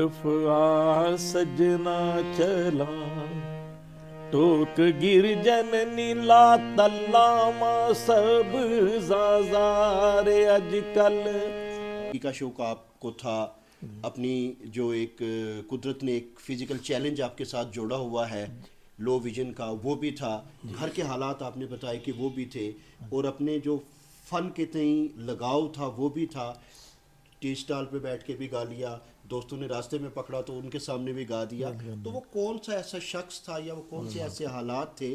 आ सजना चला टोक गिर जननी ला तल्लामा सब ज़ाज़ारे अजकल का शौक आपको था, अपनी जो एक कुदरत ने एक फिजिकल चैलेंज आपके साथ जोड़ा हुआ है, लो विजन का वो भी था, घर के हालात आपने बताए कि वो भी थे, और अपने जो फ़न के तई लगाव था वो भी था। टी स्टॉल पे बैठ के भी गा लिया, दोस्तों ने रास्ते में पकड़ा तो उनके सामने भी गा दिया। तो वो कौन सा ऐसा शख्स था या वो कौन से ऐसे हालात थे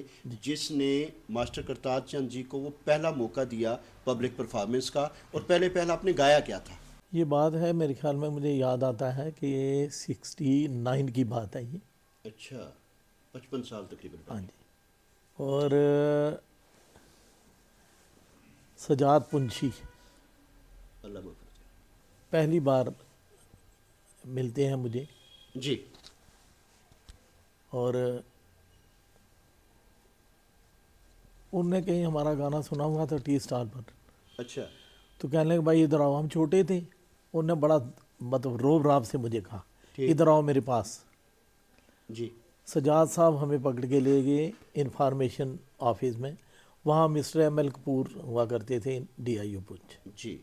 जिसने मास्टर करतार चंद जी को वो पहला मौका दिया पब्लिक परफॉर्मेंस का, और पहला आपने गाया क्या था? ये बात है मेरे ख्याल में, मुझे याद आता है कि ये 69 की बात है ये। अच्छा, 55 साल तकरीबन हाँ पहले। जी। और सजाद पुंछी अल्लाह माफ़ करे। पहली बार मिलते हैं मुझे, जी। और उनने कहीं हमारा गाना सुना हुआ था टी स्टार पर। अच्छा। तो कहने लगे भाई इधर आओ, हम छोटे थे। उनने बड़ा मतलब रोब राब से मुझे कहा ठीक। इधर आओ मेरे पास। जी। सजाद साहब हमें पकड़ के ले गए इंफॉर्मेशन ऑफिस में। वहाँ मिस्टर एम.एल. कपूर हुआ करते थे, DIO पुंछ। जी।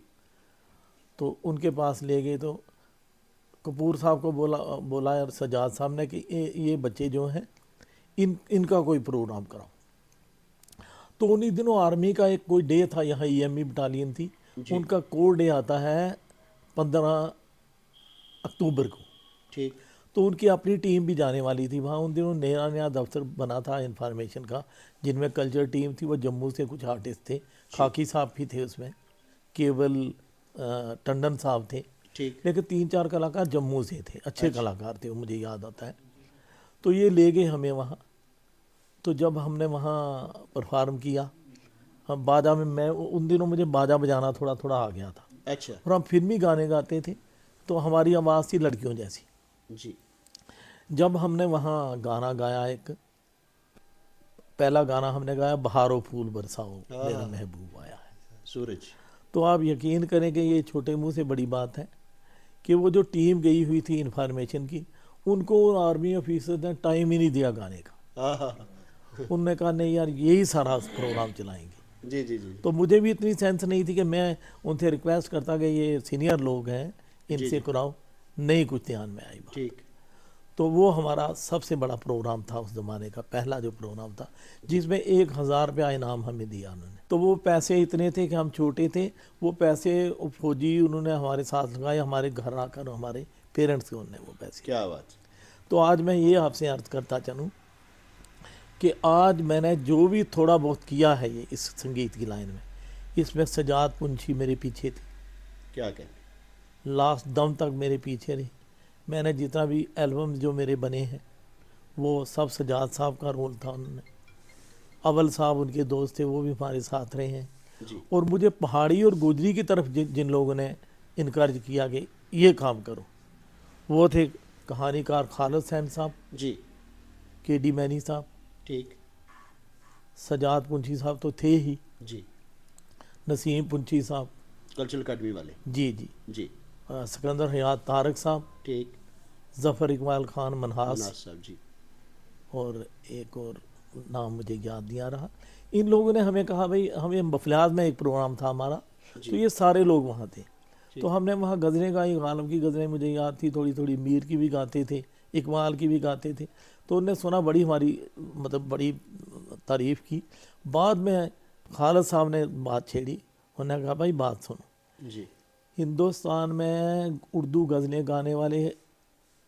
तो उनके पास ले गए तो कपूर साहब को बोला यार सजाद साहब ने कि ये बच्चे जो हैं इनका कोई प्रोग्राम कराओ। तो उन्हीं दिनों आर्मी का एक कोई डे था, यहाँ EME बटालियन थी, जी। उनका कोर डे आता है 15 अक्टूबर को। ठीक। तो उनकी अपनी टीम भी जाने वाली थी वहाँ। उन दिनों नया नया दफ्तर बना था इंफॉर्मेशन का, जिनमें कल्चर टीम थी, वो जम्मू से कुछ आर्टिस्ट थे, खाकी साहब भी थे उसमें, केवल टंडन साहब थे, ठीक। लेकिन 3-4 कलाकार जम्मू से थे, अच्छे अच्छा। कलाकार थे वो, मुझे याद आता है। तो ये ले गए हमें वहाँ। तो जब हमने वहाँ परफॉर्म किया, हम बाजा में, मैं उन दिनों मुझे बाजा बजाना थोड़ा थोड़ा आ गया था, अच्छा। और हम फिल्मी गाने गाते थे, तो हमारी आवाज़ थी लड़कियों जैसी। जी। जब हमने वहाँ गाना गाया, एक पहला गाना हमने गाया बहारो फूल बरसाओ मेरा हाँ। महबूब आया है। सूरज। तो आप यकीन करें कि ये छोटे मुंह से बड़ी बात है कि वो जो टीम गई हुई थी इंफॉर्मेशन की, उनको आर्मी ऑफिसर ने टाइम ही नहीं दिया गाने का। हाँ हाँ हाँ। उनने कहा नहीं यार यही सारा प्रोग्राम चलाएंगे। जी जी जी। तो मुझे भी इतनी सेंस नहीं थी कि मैं उनसे रिक्वेस्ट करता कि ये सीनियर लोग हैं जी इनसे जी। कराओ, नहीं कुछ ध्यान में आई बात। ठीक। तो वो हमारा सबसे बड़ा प्रोग्राम था उस ज़माने का, पहला जो प्रोग्राम था, जी। जिसमें 1,000 रुपया इनाम हमें दिया उन्होंने। तो वो पैसे इतने थे कि हम छोटे थे, वो पैसे फौजी उन्होंने हमारे साथ लगाए, हमारे घर आकर हमारे पेरेंट्स को उन्होंने वो पैसे। क्या बात। तो आज मैं ये आपसे अर्ज करता चलूँ कि आज मैंने जो भी थोड़ा बहुत किया है ये इस संगीत की लाइन में, इसमें सजाद पुंछी मेरे पीछे थी, क्या कहने। लास्ट दम तक मेरे पीछे रही। मैंने जितना भी एल्बम जो मेरे बने हैं वो सब सजाद साहब का रोल था। उन्होंने, अव्वल साहब उनके दोस्त थे, वो भी हमारे साथ रहे हैं। जी। और मुझे पहाड़ी और गोजरी की तरफ जिन लोगों ने इनकरेज किया कि ये काम करो, वो थे कहानीकार खालिद हुसैन साहब, जी। KD मैनी साहब, ठीक। सजाद पुंछी साहब तो थे ही, जी। नसीम पुंछी साहब, कल्चरल अकेडमी वाले। जी जी, जी। सिकंदर हयात तारक साहब, ठीक। ज़फ़र इकबाल खान मनहास, मनास साहब। जी। और एक और नाम मुझे याद नहीं आ रहा। इन लोगों ने हमें कहा भाई, हमें बफलियाज में एक प्रोग्राम था हमारा, तो जी। ये सारे लोग वहाँ थे। ठीक। तो हमने वहाँ गज़लें गाई, गालिब की गज़लें मुझे याद थी, थोड़ी थोड़ी मीर की भी गाते थे, इकबाल की भी गाते थे। तो उन्होंने सुना, बड़ी हमारी मतलब बड़ी तारीफ़ की। बाद में खालिद साहब ने बात छेड़ी, उन्होंने कहा भाई बात सुनो, जी। हिंदुस्तान में उर्दू गज़लें गाने वाले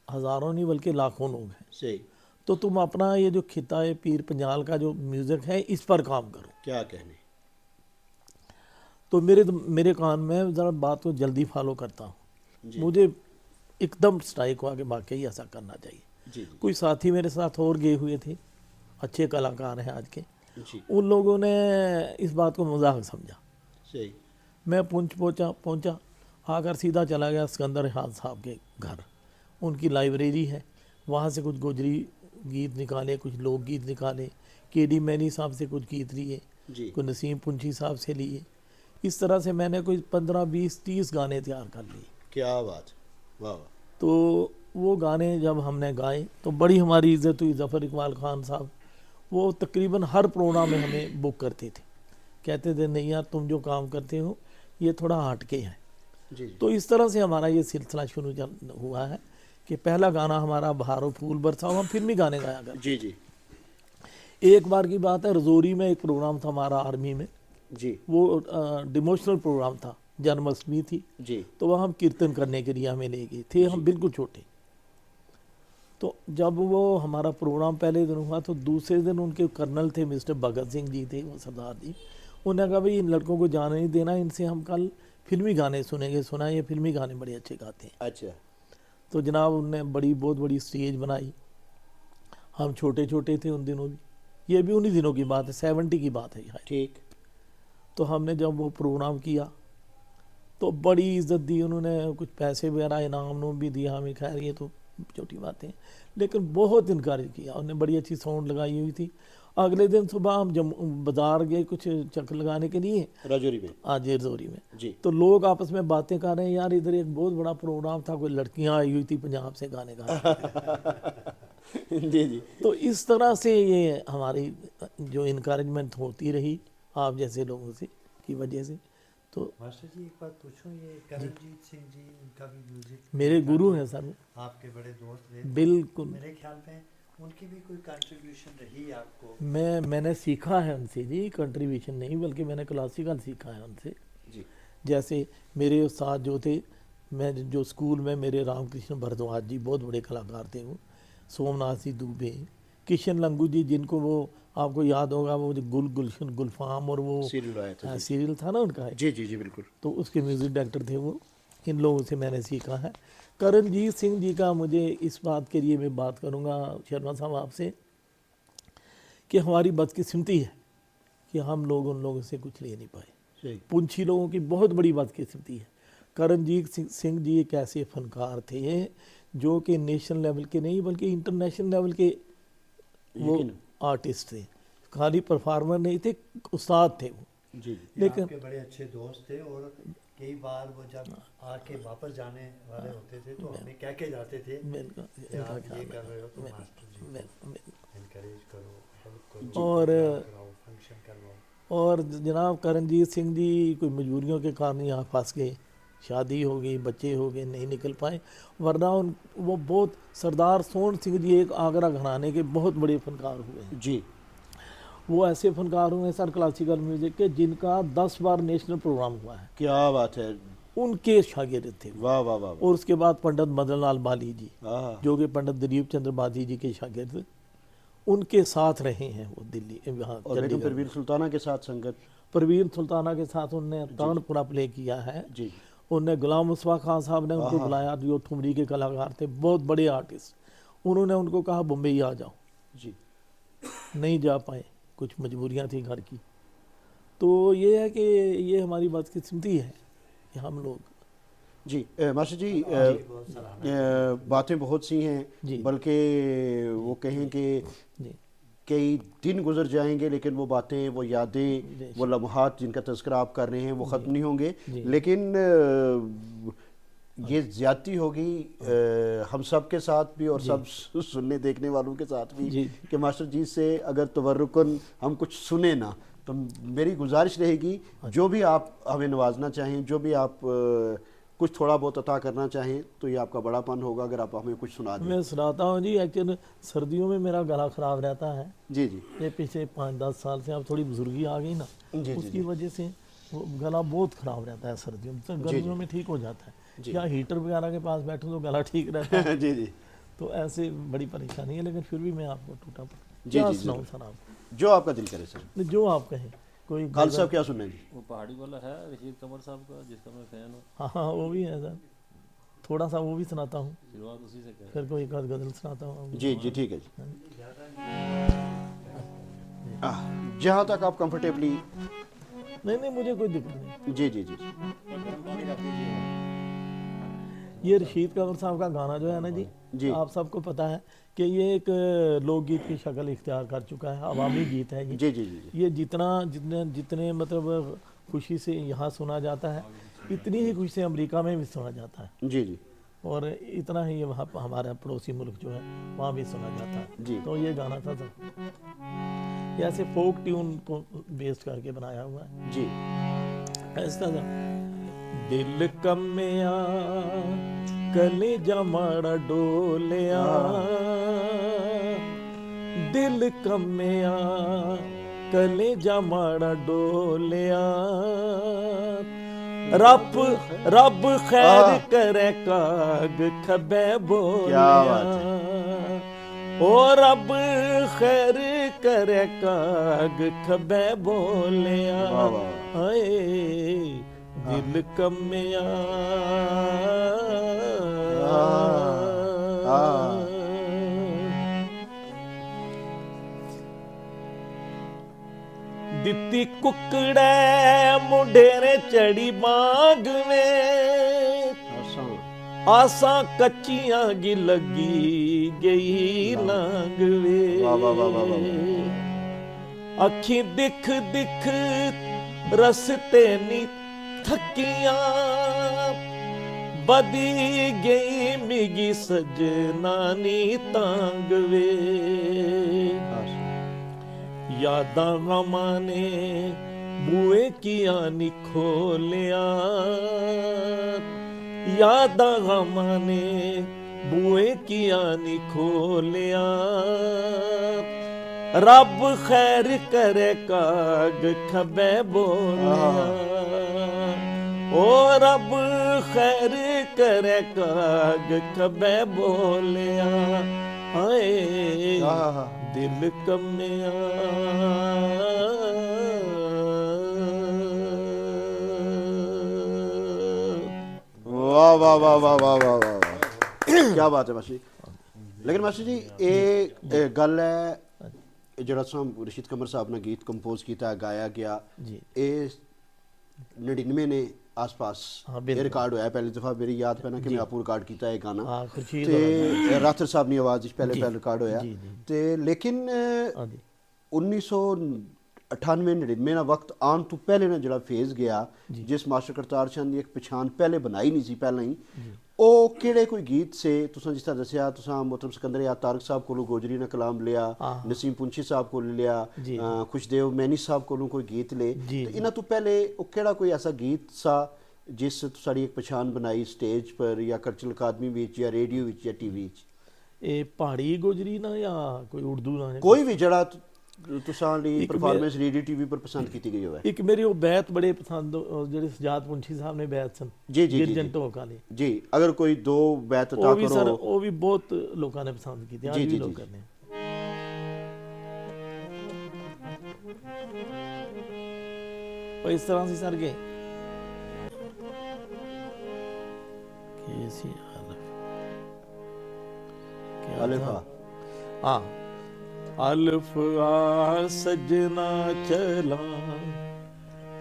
हज़ारों नहीं बल्कि लाखों लोग हैं, सही। तो तुम अपना ये जो खिता है पीर पंजाल का जो म्यूज़िक है इस पर काम करो। क्या कहने। तो मेरे कान में ज़रा बात को जल्दी फॉलो करता हूँ, जी। मुझे एकदम स्ट्राइक हुआ कि वाकई ऐसा करना चाहिए। जी जी। कोई साथी मेरे साथ और गए हुए थे, अच्छे कलाकार हैं आज के, जी। उन लोगों ने इस बात को मजाक समझा। सही। मैं पुंछ पहुँचा आकर सीधा चला गया सिकंदर हाद साहब के घर। उनकी लाइब्रेरी है, वहाँ से कुछ गोजरी गीत निकाले, कुछ लोकगीत निकाले, KD मैनी साहब से कुछ गीत लिए, जी। कोई नसीम पुंछी साहब से लिए। इस तरह से मैंने कोई 15, 20, 30 गाने तैयार कर लिए। क्या बात। वाह वाह। तो वो गाने जब हमने गाए तो बड़ी हमारी इज्जत हुई। ज़फ़र इकबाल खान साहब वो तकरीबन हर प्रोग्राम में हमें बुक करते थे, कहते थे नहीं यार तुम जो काम करते हो ये थोड़ा हटके है। जी तो इस तरह से हमारा ये सिलसिला शुरू हुआ है कि पहला गाना हमारा बहारो फूल बरसाओ, हम फिल्मी गाने गाया करते। जी जी एक बार की बात है, रजौरी में एक प्रोग्राम था हमारा आर्मी में, जी वो डिमोशनल प्रोग्राम था, जन्माष्टमी थी, जी तो वह हम कीर्तन करने के लिए हमें ले गए थे, हम बिल्कुल छोटे। तो जब वो हमारा प्रोग्राम पहले दिन हुआ तो दूसरे दिन उनके कर्नल थे मिस्टर भगत सिंह जी थे, वो सरदार जी, उन्होंने कहा भाई इन लड़कों को जाने नहीं देना, इनसे हम कल फिल्मी गाने सुनेंगे, सुना ये फिल्मी गाने बड़े अच्छे गाते हैं। अच्छा तो जनाब उनने बहुत बड़ी स्टेज बनाई, हम छोटे छोटे थे उन दिनों भी, ये भी उन्हीं दिनों की बात है, 70 की बात है यहाँ। ठीक तो हमने जब वो प्रोग्राम किया तो बड़ी इज्जत दी उन्होंने, कुछ पैसे वगैरह इनाम भी दिया हमें, खैर ये तो छोटी बातें, लेकिन बहुत इनकरेज किया उन्होंने, बड़ी अच्छी साउंड लगाई हुई थी। अगले दिन सुबह हम बाजार गए कुछ चक्कर लगाने के लिए, राजौरी में आज रजौरी में, जी तो लोग आपस में बातें कर रहे हैं, यार इधर एक बहुत बड़ा प्रोग्राम था, कोई लड़कियां आई हुई थी पंजाब से गाने गा जी जी तो इस तरह से ये हमारी जो इनकरेजमेंट होती रही आप जैसे लोगों से की वजह से। तो मास्टर जी एक बात पूछूं, ये करणजीत सिंह जी उनका भी म्यूजिक मेरे गुरु हैं सर, आपके बड़े दोस्त रहे, बिल्कुल। मेरे ख्याल में उनकी भी कोई कंट्रीब्यूशन रही आपको? मैंने सीखा है उनसे जी, कंट्रीब्यूशन नहीं बल्कि मैंने क्लासिकल सीखा है उनसे। जी जैसे मेरे उस्ताद जो थे, मैं जो स्कूल में मेरे रामकृष्ण भारद्वाज जी बहुत बड़े कलाकार थे, वो सोमनाथ जी दुबे, किशन लंगू जी, जिनको वो आपको याद होगा वो जो गुलशन गुलफाम और वो सीरियल आया था जी सीरियल था ना उनका, जी जी जी बिल्कुल तो उसके म्यूज़िक डायरेक्टर थे वो। इन लोगों से मैंने सीखा है। करणजीत सिंह जी का मुझे इस बात के लिए मैं बात करूंगा शर्मा साहब आपसे कि हमारी बदकिस्मती है कि हम लोग उन लोगों से कुछ ले नहीं पाए। सही पुंछी लोगों की बहुत बड़ी बदकिस्मती है। करणजीत सिंह जी एक ऐसे फनकार थे जो कि नेशनल लेवल के नहीं बल्कि इंटरनेशनल लेवल के वो यकीन आर्टिस्ट थे, खाली परफॉर्मर नहीं थे, उस्ताद थे वो। जी जी ये लेकिन आपके बड़े अच्छे दोस्त थे, और कई बार वो जब आके वापस जाने वाले होते थे तो हमें कह के जाते थे बिल्कुल, कि इनका आप ख्याल ये कर रहे हो तो बिल्कुल, मास्टर जी बिल्कुल। इनकरेज करो, हेल्प करो, और प्रोग्राम कराओ, फंक्शन करवाओ। और जनाब करणजीत सिंह जी कोई मजबूरियों के कारण यहाँ फंस गए, शादी हो गई, बच्चे हो गए, नहीं निकल पाए, वरना उन वो बहुत सरदार सोहन सिंह जी एक आगरा घराने के बहुत बड़े फनकार हुए हैं। जी वो ऐसे फनकार हुए हैं सर क्लासिकल म्यूज़िक के जिनका 10 बार नेशनल प्रोग्राम हुआ है, क्या बात है, उनके शागिर्द थे वो। वाह वाह वाह वाह। और उसके बाद पंडित मदन लाल बाली जी, हाँ जो कि पंडित दिलीप चंद्र बाली जी के शागिर्द, उनके साथ रहे हैं वो दिल्ली यहाँ और बेगम चंडीगढ़ परवीन में। सुल्ताना के साथ संगत परवीन सुल्ताना के साथ उनने तानपुरा प्ले किया है। जी उनने गुलाम मुस्तफा खान साहब ने उनको बुलाया, जो ठुमरी के कलाकार थे, बहुत बड़े आर्टिस्ट। उन्होंने उनको कहा बम्बई आ जाओ, जी नहीं जा पाए, कुछ मजबूरियां थी घर की। तो ये है कि ये हमारी बदकिस्मती है कि हम लोग जी मास्टर जी बहुत सराहना। बातें बहुत सी जी। हैं, बल्कि वो कहें कि जी कई दिन गुजर जाएंगे लेकिन वो बातें, वो यादें, वो लम्हात जिनका तज़किरा आप कर रहे हैं वो ख़त्म नहीं होंगे। जी। लेकिन ये ज़्यादती होगी हम सब के साथ भी और सब सुनने देखने वालों के साथ भी जी। कि मास्टर जी से अगर तबर्रुकन हम कुछ सुने ना, तो मेरी गुजारिश रहेगी जो भी आप हमें नवाजना चाहें, जो भी आप कुछ थोड़ा बहुत अता करना चाहें, तो ये आपका बड़ापन होगा अगर आप हमें कुछ सुना दें। मैं सुनाता हूँ जी। एक्चुअली सर्दियों में मेरा गला ख़राब रहता है, जी जी ये पिछले 5-10 साल से अब थोड़ी बुजुर्गी आ गई ना, जी उसकी वजह से वो गला बहुत ख़राब रहता है सर्दियों में। तो गर्मियों में ठीक हो जाता है, या हीटर वगैरह के पास बैठूँ तो गला ठीक रहता है। जी जी तो ऐसे बड़ी परेशानी है, लेकिन फिर भी मैं आपको टूटा जी, क्या जी, सुनाऊँ सर आपको, जो आपका दिल करे सर। जो आप कहें। कोई खाल साहब क्या सुनने जी? वो पहाड़ी वाला है रशीद कमर साहब का, जिसका मैं फ़ैन हूँ, हाँ हाँ वो भी है सर, थोड़ा सा वो भी सुनाता हूँ, शुरुआत उसी से करें। फिर कोई एक आध गज़ल सुनाता हूँ। जी जी ठीक है जी। जहाँ तक आप कंफर्टेबली। नहीं मुझे कोई दिक्कत नहीं। जी जी जी ये रशीद कंवर साहब का गाना जो है ना जी। जी, आप सबको पता है कि ये एक लोकगीत की शक्ल इख्तियार कर चुका है, अवामी गीत है ये। जी जी जी जी ये जितने मतलब खुशी से यहाँ सुना जाता है, इतनी ही खुशी से अमेरिका में भी सुना जाता है। जी जी और इतना ही वहाँ पर हमारा पड़ोसी मुल्क जो है वहाँ भी सुना जाता है। जी। तो ये गाना था सर, ये ऐसे फोक ट्यून को बेस्ड करके बनाया हुआ है। जी। ऐसा था, दिल कम्या कलेजा माड़ा डोलिया, दिल कम्या कलेजा माड़ा डोलिया, रब रब खैर करे काग खबे बोलिया, ओ रब खैर करे काग खबे बोलिया, वाह, वाह। हाय दिल कम्या। दित्ती कुकड़े मुंडे ने चढ़ी बाग में, आसा कच्चियां गी लगी गई लांग वे, वाह वाह वाह वाह वाह। अखी दिख दिख रस्ते नी थकियां, बदी गई मिगी सजना नी तांग वे, यादां गमां ने बुए किया नी खोलिया, यादां गमां ने बुए किया नी खोलिया, रब खैर करे काग खबे बोलिया, ओ रब खैर करे काग खबे बोलिया, हाय दिल कम्या। वाह वाह वाह वाह वाह वाह वाह, क्या बात है मास्टर जी। लेकिन मास्टर जी ये गल है ਜਿਹੜਾ रशीद कमर साहब ने गीत कंपोज किया गाया गया जी, ये 99 ने आस पास हाँ, ये बिल्कुल। रिकॉर्ड होया पहली दफा मेरी याद पैना कि मैं आपू रिकॉर्ड किया है गाना हाँ, खुर्शीद ते राथर साहब की आवाज़ पहले जी, पहले रिकॉर्ड होया जी, जी। ते लेकिन हाँ जी, 1998-99 का वक्त आन तो पहले ना जो फेज गया जिस मास्टर करतार चंद की एक पछाण पहले बनाई नहीं सी पहले ही ਉਹ ਕਿਹੜੇ ਕੋਈ ਗੀਤ ਸੇ ਤੁਸੀਂ ਜਿਸ ਤਰ੍ਹਾਂ ਦੱਸਿਆ ਤੁਸੀਂ ਮੁਹਤਰਮ ਸਿਕੰਦਰ ਯਾ ਤਾਰਕ ਸਾਹਿਬ ਕੋਲੋਂ ਗੋਜਰੀ ਨੇ ਕਲਾਮ ਲਿਆ, ਨਸੀਮ ਪੁੰਛੀ ਸਾਹਿਬ ਕੋਲੋਂ ਲਿਆ, ਖੁਸ਼ਦੇਵ ਮੈਨੀ ਸਾਹਿਬ ਕੋਲੋਂ ਕੋਈ ਗੀਤ ਲੇ, ਤੇ ਇਹਨਾਂ ਤੋਂ ਪਹਿਲੇ ਉਹ ਕਿਹੜਾ ਕੋਈ ਐਸਾ ਗੀਤ ਸਾ ਜਿਸ ਤੁਹਾਡੀ ਇੱਕ ਪਛਾਣ ਬਣਾਈ ਸਟੇਜ ਪਰ ਜਾਂ ਕਲਚਰਲ ਅਕਾਦਮੀ ਵਿੱਚ ਜਾਂ ਰੇਡੀਓ ਵਿੱਚ ਜਾਂ ਟੀਵੀ ਵਿੱਚ? ਇਹ ਪਹਾੜੀ ਗੋਜਰੀ ਨਾ ਜਾਂ ਕੋਈ ਉਰਦੂ ਨਾ? ਕੋਈ ਵੀ ਜਿਹੜਾ ਤੁਸਾਂ ਦੀ ਪਰਫਾਰਮੈਂਸ ਰੇਡੀਓ ਟੀਵੀ ਪਰ ਪਸੰਦ ਕੀਤੀ ਗਈ ਹੋਵੇ। ਇੱਕ ਮੇਰੇ ਉਹ ਬੈਤ ਬੜੇ ਪਸੰਦ, ਜਿਹੜੇ ਸਜਾਦ ਪੁੰਛੀ ਸਾਹਿਬ ਨੇ ਬੈਤ ਸਨ ਜੀ ਜੀ ਗਿਰਜਨ ਢੋਕ ਵਾਲੇ ਜੀ, ਅਗਰ ਕੋਈ ਦੋ ਬੈਤ ਅਤਾ ਉਹ ਵੀ ਸਰ, ਕਰੋ। ਉਹ ਵੀ ਬਹੁਤ ਲੋਕਾਂ ਨੇ ਪਸੰਦ ਕੀਤੀ, ਅੱਜ ਵੀ ਲੋਕ ਕਰਦੇ ਆ। ਉਹ ਇਸ ਤਰ੍ਹਾਂ ਸੀ ਸਰ ਕੇ ਸੀ ਅਲਫਾ हाँ, अल्फ आ सजना चला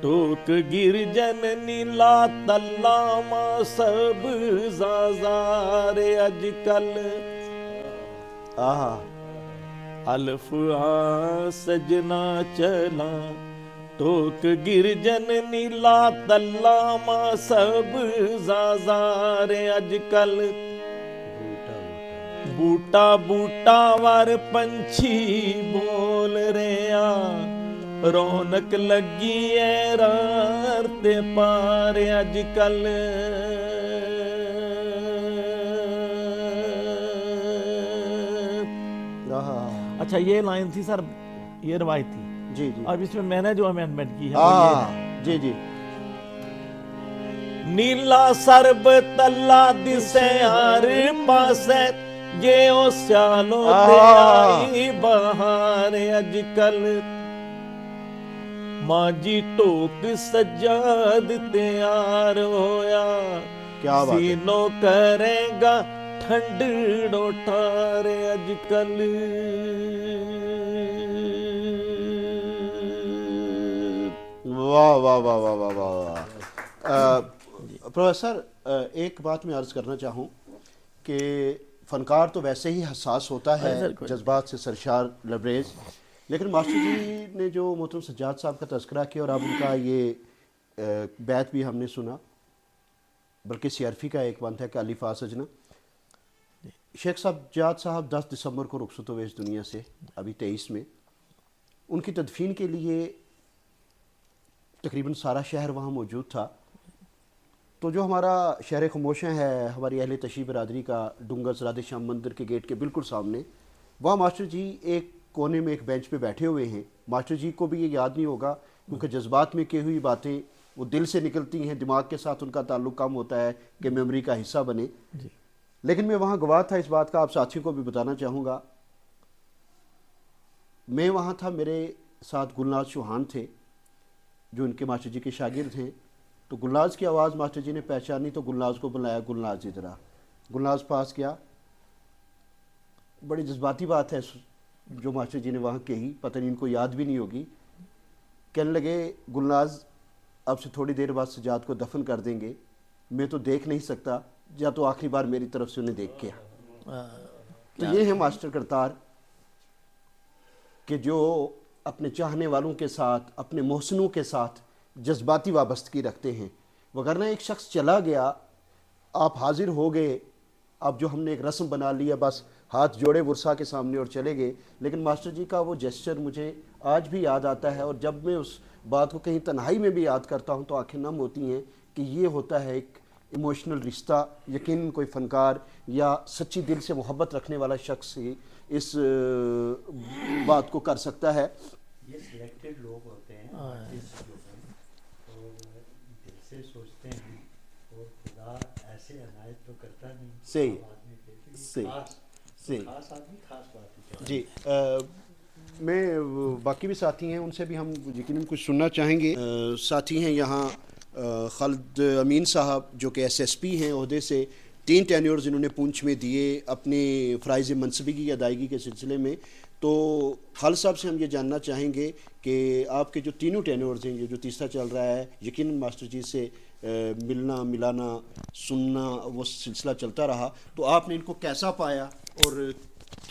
टोक गिरजन नीला तल्लामा सब ज़ाज़ारे अजकल, अल्फ आ सजना चला टोक गिरजन नीला तल्लामा सब ज़ाज़ारे अजकल, बूटा बूटा वर पंछी बोल रहा, रौनक लगी है रार ते पार अजकल, अच्छा ये लाइन थी सर, ये रवायत थी जी जी। अब इसमें मैंने जो अमेंडमेंट की है वो ये है, जी जी। नीला सरब तल्ला दिसे हर पासे, ये ओ स्यालो ते आई बहार अजकल, माजी टोक सजाद तैयार होया, क्या बात है। सीनो करेगा ठंडो ठार अजकल। वाह वाह वाह वाह वाह वाह। प्रोफेसर एक बात मैं अर्ज़ करना चाहूँ कि फ़नकार तो वैसे ही हसास होता है, जज्बात से सरशार लबरेज, लेकिन मास्टर जी ने जो मोहतरम सज्जाद साहब का तज़किरा किया और अब उनका ये बैत भी हमने सुना, बल्कि सीआरपी का एक बंद है कि अलीफा सजना। शेख साहब जाद साहब 10 दिसंबर को रुखसत हुए इस दुनिया से, अभी 23 में। उनकी तदफीन के लिए तकरीबन सारा शहर वहाँ मौजूद था। तो जो हमारा शहर खामोशा है, हमारी अहले तशरीफ़ बरदरी का डुंगस राधे श्याम मंदिर के गेट के बिल्कुल सामने, वहाँ मास्टर जी एक कोने में एक बेंच पे बैठे हुए हैं। मास्टर जी को भी ये याद नहीं होगा, क्योंकि जज्बात में की हुई बातें वो दिल से निकलती हैं, दिमाग के साथ उनका ताल्लुक कम होता है कि मेमोरी का हिस्सा बने। लेकिन मैं वहाँ गवाह था इस बात का, आप साथियों को भी बताना चाहूँगा। मैं वहाँ था, मेरे साथ गुलनाज चौहान थे जो उनके मास्टर जी के शागिर्द हैं। तो गुलनाज की आवाज़ मास्टर जी ने पहचानी तो गुलनाज को बुलाया, गुलनाज इधर आ। गुलनाज पास गया। बड़ी जज्बाती बात है जो मास्टर जी ने वहाँ कही, पता नहीं इनको याद भी नहीं होगी। कहने लगे, गुलनाज अब से थोड़ी देर बाद सजाद को दफन कर देंगे, मैं तो देख नहीं सकता, या तो आखिरी बार मेरी तरफ से उन्हें देख के आ। तो ये है मास्टर करतार कि जो अपने चाहने वालों के साथ, अपने मोहसिनों के साथ जज्बाती वाबस्तगी रखते हैं। वगरना एक शख्स चला गया, आप हाजिर हो गए, अब जो हमने एक रस्म बना लिया, बस हाथ जोड़े वर्षा के सामने और चले गए। लेकिन मास्टर जी का वो जेस्चर मुझे आज भी याद आता है, और जब मैं उस बात को कहीं तन्हाई में भी याद करता हूँ तो आंखें नम होती हैं कि ये होता है एक इमोशनल रिश्ता। यकीन कोई फ़नकार या सच्ची दिल से मोहब्बत रखने वाला शख्स ही इस बात को कर सकता है। ये सिलेक्टेड लोग होते हैं, आर्टिस्ट जो हैं, और दिल से सोचते हैं, और खुदा ऐसे अनायत तो करता नहीं सही, आदमी पे। सही, खास सही। खास आदमी खास बात है जी, मैं बाकी भी साथी हैं, उनसे भी हम यकीनन कुछ सुनना चाहेंगे। साथी हैं यहाँ खालिद अमीन साहब जो कि एसएसपी हैं ओहदे से, 3 टेन्योर्स इन्होंने पूंछ में दिए अपने फ़राइज़ मनसबी की अदायगी के सिलसिले में। तो खालिद साहब से हम ये जानना चाहेंगे कि आपके जो तीनों टेन्योर्स हैं, ये जो तीसरा चल रहा है, यकीनन मास्टर जी से मिलना मिलाना सुनना वो सिलसिला चलता रहा, तो आपने इनको कैसा पाया और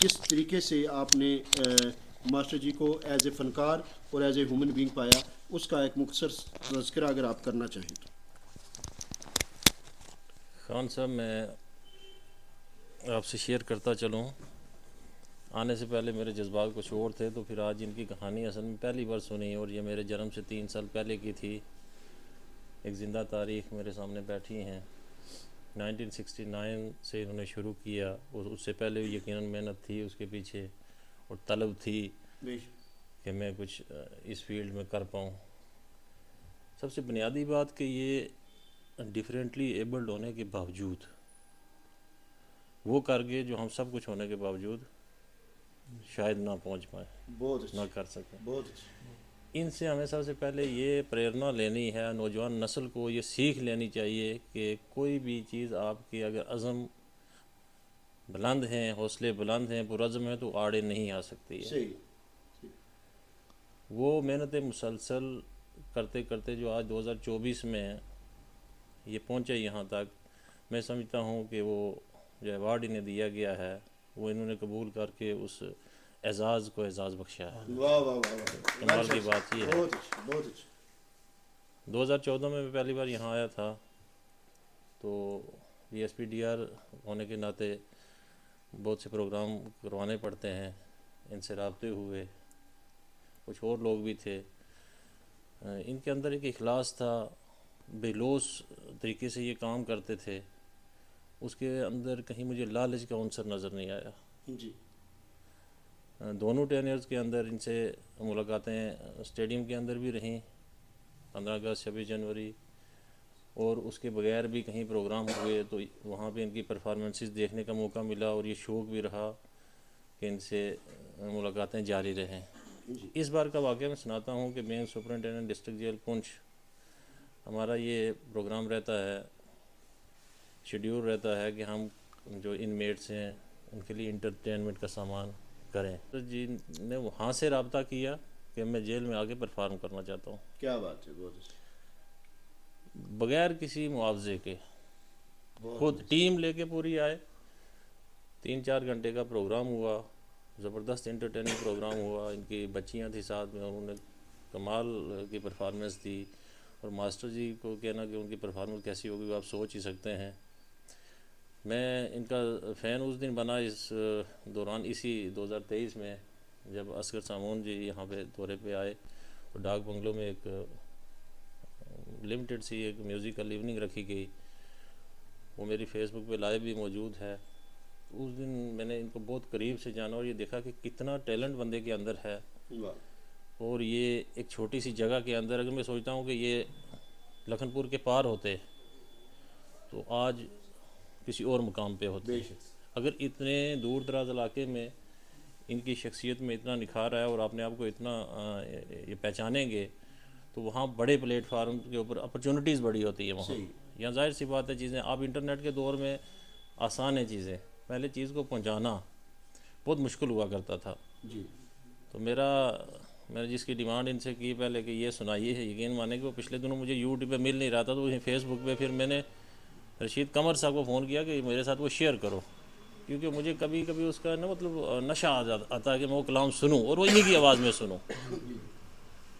किस तरीके से आपने मास्टर जी को एज ए फ़नकार और एज ए ह्यूमन बीइंग पाया, उसका एक मुख्तसर तज़किरा अगर आप करना चाहें तो। खान साहब, मैं आपसे शेयर करता चलूँ, आने से पहले मेरे जज्बात कुछ और थे, तो फिर आज इनकी कहानी असल में पहली बार सुनी, और ये मेरे जन्म से 3 साल पहले की थी। एक ज़िंदा तारीख़ मेरे सामने बैठी हैं। 1969 से इन्होंने शुरू किया, और उससे पहले यकीनन मेहनत थी उसके पीछे, और तलब थी कि मैं कुछ इस फील्ड में कर पाऊँ। सबसे बुनियादी बात कि ये डिफरेंटली एबल्ड होने के बावजूद वो कर गए जो हम सब कुछ होने के बावजूद शायद ना पहुंच पाए, बहुत ना कर सकें। बहुत इनसे हमें सबसे पहले ये प्रेरणा लेनी है, नौजवान नस्ल को ये सीख लेनी चाहिए कि कोई भी चीज़ आपकी अगर अज़म बुलंद हैं, हौसले बुलंद हैं, पुरज़म हैं, तो आड़े नहीं आ सकती है। सही। वो मेहनत मुसलसल करते करते जो आज 2024 में ये पहुँचे यहाँ तक, मैं समझता हूँ कि वो जो अवार्ड इन्हें दिया गया है वो इन्होंने कबूल करके उस एजाज़ को एजाज़ बख्शा है। वाह वाह वाह वाह, कमाल की बात ये है। बहुत अच्छा, बहुत अच्छा। 2014 में मैं पहली बार यहाँ आया था, तो DSPDR होने के नाते बहुत से प्रोग्राम करवाने पड़ते हैं, इनसे राब्ते हुए, कुछ और लोग भी थे। इनके अंदर एक इखलास था, बेलोस तरीके से ये काम करते थे, उसके अंदर कहीं मुझे लालच का अंसर नज़र नहीं आया। जी, दोनों टेनियर्स के अंदर इनसे मुलाकातें स्टेडियम के अंदर भी रहीं, 15 अगस्त 26 जनवरी, और उसके बगैर भी कहीं प्रोग्राम हुए तो वहाँ पे इनकी परफॉर्मेंसेस देखने का मौका मिला, और ये शौक़ भी रहा कि इनसे मुलाकातें जारी रहें। इस बार का वाक़या मैं सुनाता हूँ कि main superintendent district jail Poonch, हमारा ये प्रोग्राम रहता है, शेड्यूल रहता है कि हम जो इनमेट्स हैं उनके लिए इंटरटेनमेंट का सामान करें। तो जी ने वहाँ से रब्ता किया कि मैं जेल में आके परफॉर्म करना चाहता हूँ, क्या बात है, बहुत अच्छा। बग़ैर किसी मुआवजे के, खुद टीम लेके पूरी आए। 3-4 घंटे का प्रोग्राम हुआ, ज़बरदस्त इंटरटेनिंग प्रोग्राम हुआ। इनकी बच्चियाँ थी साथ में, उन्होंने कमाल की परफॉर्मेंस दी, और मास्टर जी को कहना कि उनकी परफॉर्मेंस कैसी होगी वो आप सोच ही सकते हैं। मैं इनका फ़ैन उस दिन बना इस दौरान, इसी 2023 में, जब असगर सामून जी यहाँ पे दौरे पे आए और डाक बंगलों में एक लिमिटेड सी एक म्यूज़िकल इवनिंग रखी गई। वो मेरी फेसबुक पे लाइव भी मौजूद है। उस दिन मैंने इनको बहुत करीब से जाना और ये देखा कि कितना टैलेंट बंदे के अंदर है। वाह। और ये एक छोटी सी जगह के अंदर, अगर मैं सोचता हूँ कि ये लखनपुर के पार होते तो आज किसी और मुकाम पे होते। बेशक। अगर इतने दूर दराज इलाके में इनकी शख्सियत में इतना निखार आया और अपने आप को इतना ये पहचानेंगे तो वहाँ बड़े प्लेटफार्म के ऊपर अपॉर्चुनिटीज़ बड़ी होती है। वहाँ सही। यहाँ जाहिर सी बात है, चीज़ें अब इंटरनेट के दौर में आसान है चीज़ें, पहले चीज़ को पहुँचाना बहुत मुश्किल हुआ करता था। जी। तो मैंने जिसकी डिमांड इनसे की पहले कि ये सुनाइए, यकीन माने कि वो पिछले दिनों मुझे यूट्यूब पे मिल नहीं रहा था, तो फेसबुक पे फिर मैंने रशीद कमर साहब को फ़ोन किया कि मेरे साथ वो शेयर करो, क्योंकि मुझे कभी कभी उसका ना मतलब नशा आता है कि मैं वो कलाम सुनूं और वो इन्हीं की आवाज़ में सुनूं।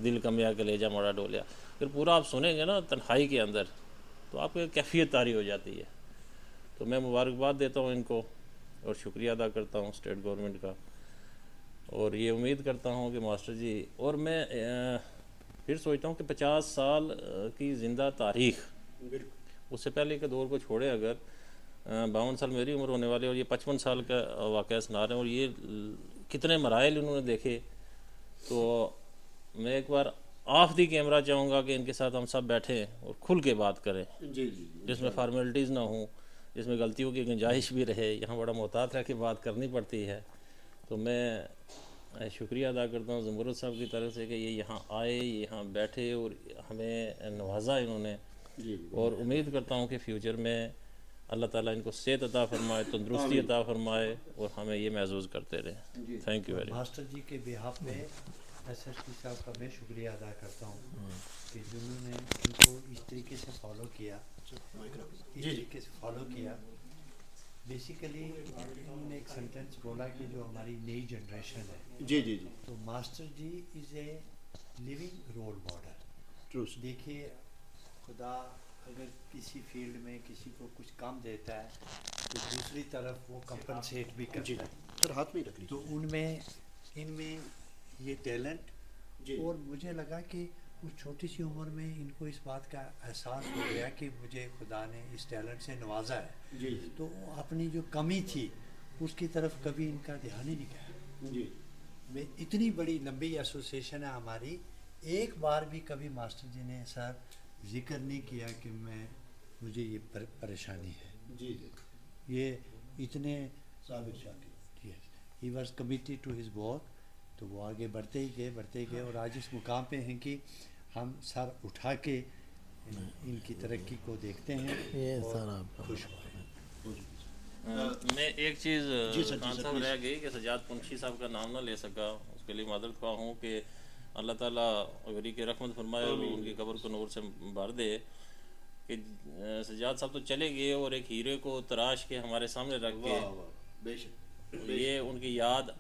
दिल कमिया कलेजा मोड़ा डोलिया, फिर पूरा आप सुनेंगे ना तन्हाई के अंदर तो आपको कैफियत तारी हो जाती है। तो मैं मुबारकबाद देता हूँ इनको और शुक्रिया अदा करता हूँ स्टेट गवर्नमेंट का, और ये उम्मीद करता हूँ कि मास्टर जी, और मैं फिर सोचता हूँ कि 50 साल की ज़िंदा तारीख़, उससे पहले के दौर को छोड़े, अगर 52 साल मेरी उम्र होने वाली और ये 55 साल का वाक़या सुना रहे हैं और ये कितने मराइल उन्होंने देखे, तो मैं एक बार ऑफ दी कैमरा चाहूँगा कि इनके साथ हम सब बैठें और खुल के बात करें, जी जी। जिसमें फार्मेलिटीज़ ना हो, जिसमें गलतियों की गुंजाइश भी रहे। यहाँ बड़ा मोहतात रह के बात करनी पड़ती है। तो मैं शुक्रिया अदा करता हूँ ज़मरुद साहब की तरफ से कि ये यहाँ आए, यहाँ बैठे और हमें नवाजा इन्होंने, और उम्मीद करता हूँ कि फ्यूचर में अल्लाह ताला इनको सेहत अता फरमाए, तंदुरुस्ती अता फरमाए और हमें ये महसूस करते रहें। Thank you very much. Master ji के बिहाफ पे SSP साहब का मैं शुक्रिया अदा करता हूँ कि जिन्होंने इनको इस तरीके से फॉलो किया, बेसिकली उन्होंने एक सेंटेंस बोला कि जो हमारी नई जनरेशन है, जी जी जी। तो master ji is a living role model. True. देखिए, खुदा अगर किसी फील्ड में किसी को कुछ काम देता है तो दूसरी तरफ वो कंपनसेट भी करता है। सर हाथ में ही रख लीजिए। तो इनमें ये टैलेंट, और मुझे लगा कि उस छोटी सी उम्र में इनको इस बात का एहसास हो गया कि मुझे खुदा ने इस टैलेंट से नवाजा है। जी। तो अपनी जो कमी थी उसकी तरफ कभी इनका ध्यान ही नहीं गया। जी। मैं इतनी बड़ी लंबी एसोसिएशन है हमारी, एक बार भी कभी मास्टर जी ने ऐसा जिक्र नहीं किया कि मुझे ये परेशानी है। जी जी। ये इतने Sabir Shakir. He was committed to his work, तो वो आगे बढ़ते ही गए और आज इस मुकाम पे हैं कि हम सर उठा के इनकी तरक्की को देखते हैं ये और सर आपका खुश हुए। मैं एक चीज़ जी सर, खान जी सर, साहब प्लीज़। रह गई कि सजाद पुंशी साहब का नाम ना ले सका, उसके लिए मादरत ख्वाह हूँ कि अल्लाह ताला गरी के रहमत फरमाए और उनकी कब्र को नूर से भर दे। कि सजाद साहब तो चले गए और एक हीरे को तराश के हमारे सामने रख के, वाह वाह। बेशक। ये उनकी याद,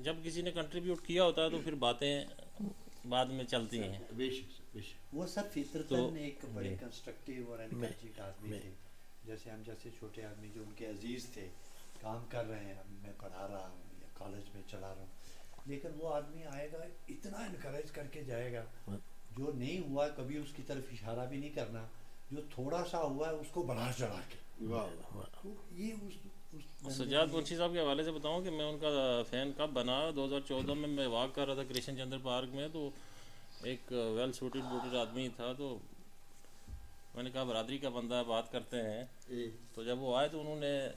जब किसी ने कंट्रीब्यूट किया होता है तो फिर बातें बाद में चलती हैं। बेशक बेशक। वो सब फितरतन तो- एक बड़े कंस्ट्रक्टिव और एनर्जिक आदमी थे। जैसे हम जैसे छोटे आदमी जो उनके अजीज़ थे, काम कर रहे हैं, मैं पढ़ा रहा हूँ या कॉलेज में चला रहा हूँ, लेकिन वो आदमी आएगा इतना इनकरेज करके जाएगा, जो नहीं हुआ कभी उसकी तरफ इशारा भी नहीं करना, जो थोड़ा सा हुआ है उसको बढ़ा चढ़ा के। वाह। तो ये उस सजाद मुंशी साहब के हवाले से बताऊं कि मैं उनका फ़ैन कब बना, 2014 में मैं वॉक कर रहा था कृष्ण चंद्र पार्क में, तो एक वेल सूटेड बूटेड आदमी था, तो मैंने कहा बरादरी का बंदा है, बात करते हैं। तो जब वो आए तो उन्होंने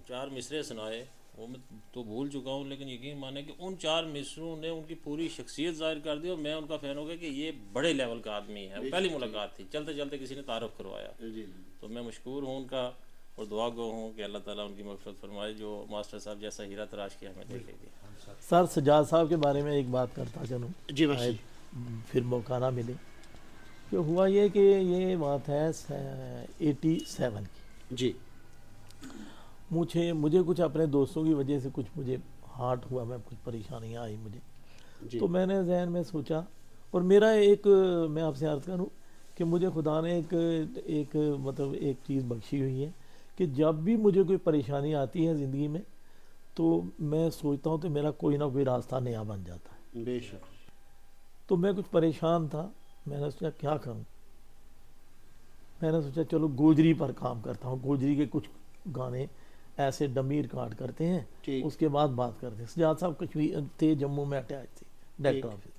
4 मिसरे सुनाए, वो मैं तो भूल चुका हूँ, लेकिन यकीन माने कि उन 4 मिसरों ने उनकी पूरी शख्सियत ज़ाहिर कर दी और मैं उनका फ़ैन हो गया कि ये बड़े लेवल का आदमी है। पहली मुलाकात थी, चलते चलते किसी ने तारुफ करवाया, जी। तो मैं मशकूर हूँ उनका और दुआ गो हूँ कि अल्लाह ताला उनकी मग़फ़िरत फरमाए, जो मास्टर साहब जैसा हीरा तराश के हमें देखेगी। सर सजाद साहब के बारे में एक बात करता चलूँ, जी बस। शायद फिर मौका ना मिले। कि हुआ ये कि ये बात है 87 की। जी। मुझे कुछ अपने दोस्तों की वजह से कुछ मुझे हार्ट हुआ, मैं कुछ परेशानियाँ आई मुझे। जी। तो मैंने जहन में सोचा, और मेरा एक, मैं आपसे अर्ज़ करूँ, कि मुझे खुदा ने एक मतलब एक चीज़ बख्शी हुई है कि जब भी मुझे कोई परेशानी आती है ज़िंदगी में तो मैं सोचता हूँ तो मेरा कोई ना कोई रास्ता नया बन जाता है। बेशक। तो मैं कुछ परेशान था, मैंने सोचा क्या करूं। मैंने सोचा चलो गोजरी पर काम करता हूं, गोजरी के कुछ गाने ऐसे डमी रिकॉर्ड करते हैं, ठीक। उसके बाद बात करते हैं। सजाद साहब कश्मीर थे, जम्मू में अटैच थे डायरेक्टर ऑफिस।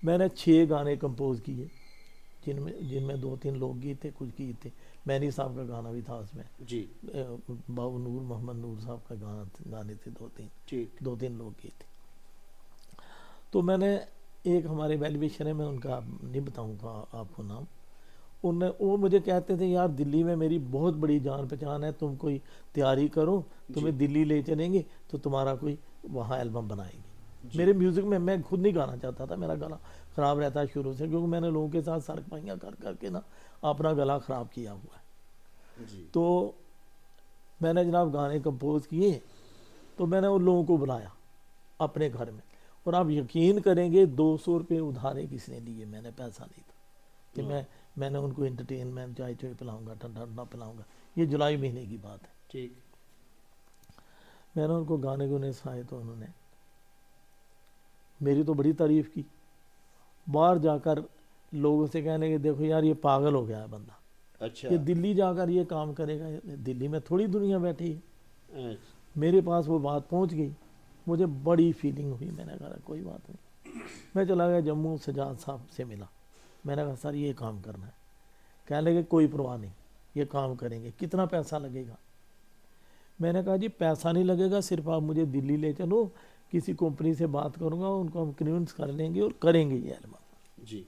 मैंने 6 गाने कंपोज किए जिनमें जिनमें 2-3 लोकगीत थे, कुछ गीत थे। मैनी साहब का गाना भी था उसमें, जी। बाबू नूर मोहम्मद नूर साहब का गाने थे 2-3, ठीक। 2-3 लोकगीत थे। तो मैंने एक हमारे वेलविशर है, मैं उनका नहीं बताऊंगा आपको नाम, वो मुझे कहते थे यार दिल्ली में मेरी बहुत बड़ी जान पहचान है, तुम कोई तैयारी करो, तुम्हें दिल्ली ले चलेंगे तो तुम्हारा कोई वहाँ एल्बम बनाएंगे। मेरे म्यूज़िक में मैं खुद नहीं गाना चाहता था, मेरा गला ख़राब रहता है शुरू से, क्योंकि मैंने लोगों के साथ सरपाइयाँ कर करके ना अपना गला ख़राब किया हुआ है। जी। तो मैंने जनाब गाने कंपोज किए, तो मैंने उन लोगों को बुलाया अपने घर में, और आप यकीन करेंगे 200 रुपये उधारे किसने लिए, मैंने पैसा नहीं था कि मैंने उनको एंटरटेनमेंट चाय चाय पिलाऊंगा, ठंडा ठंडा पिलाऊंगा। ये जुलाई महीने की बात है। ठीक। मैंने उनको गाने को सुनाए तो उन्होंने मेरी तो बड़ी तारीफ की। बाहर जाकर लोगों से कहने के देखो यार ये पागल हो गया है बंदा, अच्छा। ये दिल्ली जाकर ये काम करेगा, दिल्ली में थोड़ी दुनिया बैठी है। अच्छा। मेरे पास वो बात पहुंच गई, मुझे बड़ी फीलिंग हुई। मैंने कहा कोई बात नहीं। मैं चला गया जम्मू, सजाद साहब से मिला। मैंने कहा सर ये काम करना है। कहने लगे कोई परवाह नहीं, ये काम करेंगे, कितना पैसा लगेगा। मैंने कहा जी पैसा नहीं लगेगा, सिर्फ आप मुझे दिल्ली ले चलो, किसी कंपनी से बात करूँगा, उनको हम कन्विंस कर लेंगे और करेंगे ये एल्बम। जी।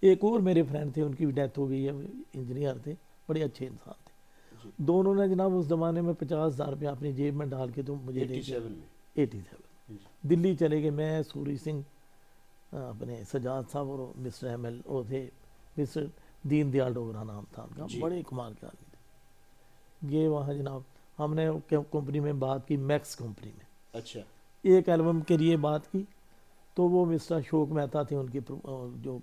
एक और मेरे फ्रेंड थे, उनकी भी डेथ हो गई है, इंजीनियर थे, बड़े अच्छे इंसान थे। दोनों ने जनाब उस ज़माने में 50,000 रुपया अपनी जेब में डाल के तो मुझे 87 में। 87 दिल्ली चले गए। मैं, सूरी सिंह, अपने सजाद साहब और मिस्टर एमएल वो थे, मिस्टर दीन दयाल डोगरा नाम था उनका, बड़े कमाल के आदमी थे। ये वहाँ जनाब हमने कंपनी में बात की, मैक्स कंपनी में। अच्छा। एक एल्बम के लिए बात की, तो वो मिस्टर अशोक मेहता थे उनके जो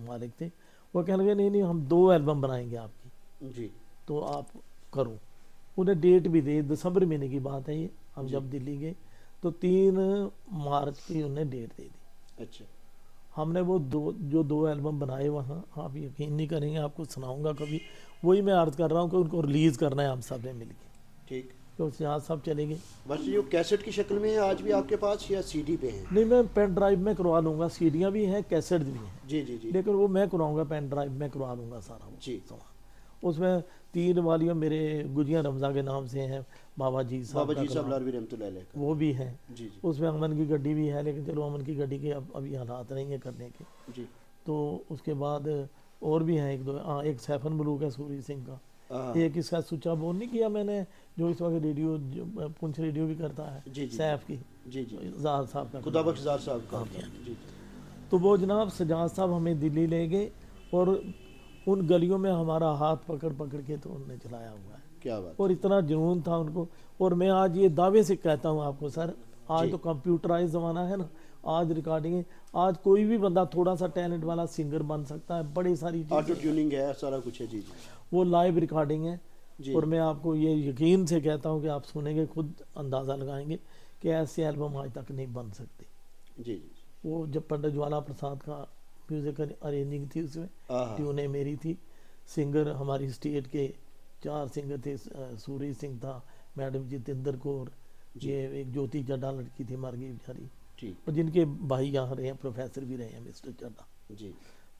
मालिक थे, वो कहने लगे नहीं नहीं हम 2 एल्बम बनाएंगे आपकी, जी। तो आप करो। उन्हें डेट भी दे, दिसंबर महीने की बात है ये। हम जब दिल्ली गए तो 3 मार्च की उन्हें डेट दे दी। अच्छा। हमने वो 2 एल्बम बनाए वहाँ, आप यकीन नहीं करेंगे, आपको सुनाऊंगा कभी। वही मैं अर्ज कर रहा हूँ कि उनको रिलीज़ करना है हम सब ने मिलके। ठीक। तो यहाँ सब चले गए। बस ये कैसेट की शक्ल में है आज भी आपके पास या सीडी पे है? नहीं, मैं पेन ड्राइव में करवा लूँगा, सीडियाँ भी हैं, कैसेट भी हैं, जी जी जी। लेकिन वो मैं करवाऊँगा, पेन ड्राइव में करवा लूँगा सारा वो जी। सामान। उसमें 3 वालियाँ मेरे गुजिया रमज़ा के नाम से हैं, बाबा जी साहब बाबा जी का साहब कलाम, लारवी रहमतुल्लाह अलैह का। वो भी हैं। जी जी। उसमें अमन की गड्डी भी है, लेकिन चलो अमन की गड्डी के अभी हालात नहीं है करने के। जी। तो उसके बाद और भी हैं 1-2। हाँ, एक सैफन मलूक है सूरी सिंह का, हाँ। एक इसका सुचा बोल नहीं किया मैंने, जो इस वक्त रेडियो पुंछ रेडियो भी करता है, जी जी। सैफ की, जी जी। ज़ार साहब का। खुदा बख्शदार साहब का। हाँ, जी जी। तो वो जनाब सजाद साहब हमें दिल्ली ले गए, और उन गलियों में हमारा हाथ पकड़ पकड़ के तो उन्होंने चलाया हुआ है, क्या बात। और इतना जुनून था उनको। और मैं आज ये दावे से कहता हूँ आपको सर, आज जी। तो कंप्यूटराइज ज़माना है ना, आज रिकॉर्डिंग है, आज कोई भी बंदा थोड़ा सा टैलेंट वाला सिंगर बन सकता है, बड़ी सारी ऑटो चीज़ें, ट्यूनिंग है, सारा कुछ है। जी जी। वो लाइव रिकॉर्डिंग है। जी। और मैं आपको ये यकीन से कहता हूँ कि आप सुनेंगे खुद अंदाज़ा लगाएंगे कि ऐसे एल्बम आज तक नहीं बन सकते। जी जी। वो जब पंडित ज्वाला प्रसाद का म्यूज़िक अरेंजिंग थी, उसमें हाँ। ट्यूनें मेरी थी, सिंगर हमारी स्टेट के 4 सिंगर थे, सूरी सिंह था, मैडम जितेंद्र कौर, ये एक ज्योति चड्डा लड़की थी मर गई बेचारी, ठीक। और जिनके भाई यहाँ रहे हैं, प्रोफेसर भी रहे हैं मिस्टर चड्डा। जी।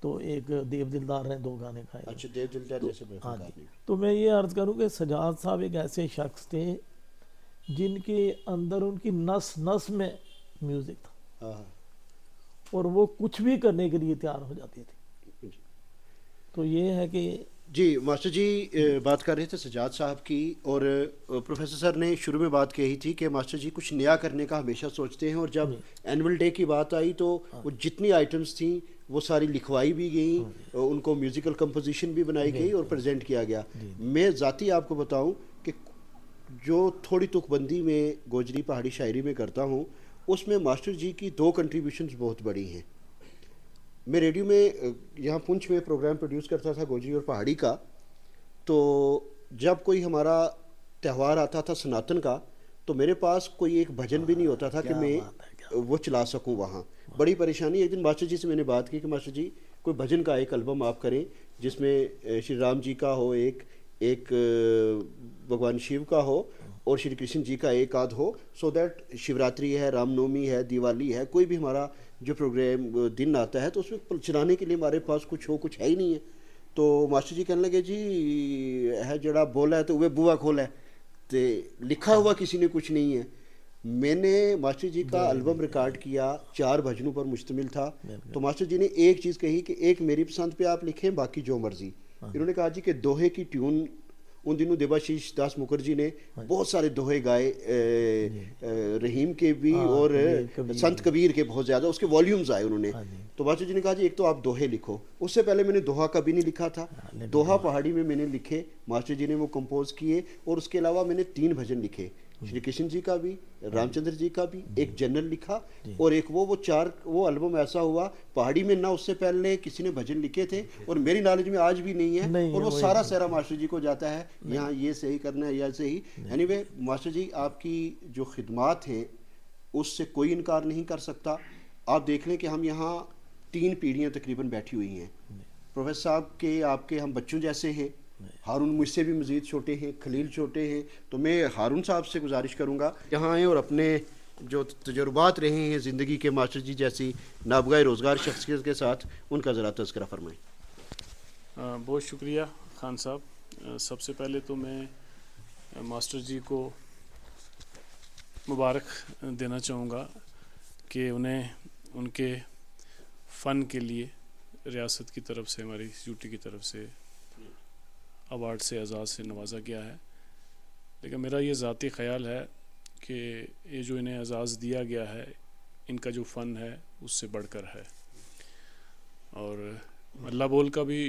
तो एक देव दिलदार ने 2 गाने खाए। अच्छा, देव दिलदार जैसे हाँ प्रकार जी। तो मैं ये अर्ज़ करूँ कि सजाद साहब एक ऐसे शख्स थे जिनके अंदर उनकी नस नस में म्यूज़िक था, हाँ। और वो कुछ भी करने के लिए तैयार हो जाते थे। जी। तो ये है कि जी मास्टर जी बात कर रहे थे सजाद साहब की, और प्रोफेसर सर ने शुरू में बात कही थी कि मास्टर जी कुछ नया करने का हमेशा सोचते हैं, और जब एनुअल डे की बात आई तो वो जितनी आइटम्स थी वो सारी लिखवाई भी गई, उनको म्यूज़िकल कंपोजिशन भी बनाई गई और प्रेजेंट किया गया। मैं ज़ाती आपको बताऊं कि जो थोड़ी तुकबंदी में गोजरी पहाड़ी शायरी में करता हूं, उसमें मास्टर जी की 2 कंट्रीब्यूशंस बहुत बड़ी हैं। मैं रेडियो में यहाँ पुंछ में प्रोग्राम प्रोड्यूस करता था गोजरी और पहाड़ी का। तो जब कोई हमारा त्यौहार आता था सनातन का, तो मेरे पास कोई एक भजन भी नहीं होता था कि क्या मैं बात है, वो चला सकूं वहाँ। बड़ी परेशानी। एक दिन मास्टर जी से मैंने बात की कि मास्टर जी कोई भजन का एक एल्बम आप करें जिसमें श्री राम जी का हो, एक भगवान शिव का हो और श्री कृष्ण जी का एक आध हो, सो दैट शिवरात्रि है, रामनवमी है, दिवाली है, कोई भी हमारा जो प्रोग्राम दिन आता है तो उसमें चलाने के लिए हमारे पास कुछ है ही नहीं है। तो मास्टर जी कहने लगे जी है जड़ा बोला है तो वह बुआ खोला है, तो लिखा हुआ किसी ने कुछ नहीं है। मैंने मास्टर जी का एल्बम रिकॉर्ड किया, 4 भजनों पर मुश्तमिल था। तो मास्टर जी ने एक चीज़ कही कि एक मेरी पसंद पे आप लिखें, बाकी जो मर्जी। इन्होंने कहा जी कि दोहे की ट्यून उन दिनों देवाशीष दास मुखर्जी ने बहुत सारे दोहे गाए, रहीम के भी और संत कबीर के बहुत ज़्यादा, उसके वॉल्यूम्स आए उन्होंने। तो मास्टर जी ने कहा जी एक तो आप दोहे लिखो। उससे पहले मैंने दोहा कभी नहीं लिखा था। दोहा पहाड़ी में मैंने लिखे, मास्टर जी ने वो कंपोज किए, और उसके अलावा मैंने 3 भजन लिखे, श्री कृष्ण जी का भी, रामचंद्र जी का भी, एक जनरल लिखा, और एक वो 4 वो एल्बम ऐसा हुआ पहाड़ी में ना उससे पहले किसी ने भजन लिखे थे और मेरी नॉलेज में आज भी नहीं है। और वो सारा सहरा मास्टर जी को जाता है, यहाँ ये सही करना है या सही। एनीवे मास्टर जी आपकी जो खिदमात हैं उससे कोई इनकार नहीं कर सकता। आप देख लें कि हम यहाँ 3 पीढ़ियाँ तकरीबन बैठी हुई हैं। प्रोफेसर साहब के आपके हम बच्चों जैसे हैं, हारून मुझसे भी मज़ीद छोटे हैं, खलील छोटे हैं। तो मैं हारून साहब से गुजारिश करूँगा यहाँ आएँ और अपने जो तजुर्बात रहे हैं ज़िंदगी के मास्टर जी जैसी नाबगाह रोज़गार शख्सियत के साथ, उनका ज़रा तज़किरा फरमाएँ। बहुत शुक्रिया खान साहब। सबसे पहले तो मैं मास्टर जी को मुबारक देना चाहूँगा कि उन्हें उनके फ़न के लिए रियासत की तरफ से, हमारी यूटी की तरफ से अवार्ड से, एजाज़ से नवाजा गया है। लेकिन मेरा ये ज़ाती ख़्याल है कि ये जो इन्हें एजाज़ दिया गया है, इनका जो फ़न है उससे बढ़कर है। और अल्लाह बोल का भी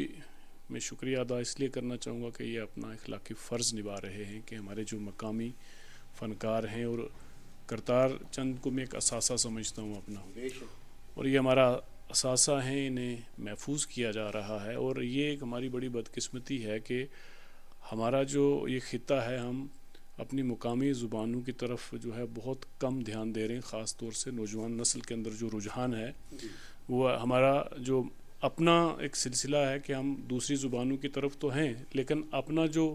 मैं शुक्रिया अदा इसलिए करना चाहूँगा कि ये अपना इखलाकी फ़र्ज़ निभा रहे हैं कि हमारे जो मकामी फ़नकार हैं, और करतार चंद को मैं एक असासा समझता हूँ अपना, और ये हमारा असासा हैं, इन्हें महफूज किया जा रहा है। और ये एक हमारी बड़ी बदकिस्मती है कि हमारा जो ये ख़िता है, हम अपनी मुकामी ज़ुबानों की तरफ जो है बहुत कम ध्यान दे रहे हैं। ख़ास तौर से नौजवान नस्ल के अंदर जो रुझान है, वो हमारा जो अपना एक सिलसिला है कि हम दूसरी ज़ुबानों की तरफ तो हैं, लेकिन अपना जो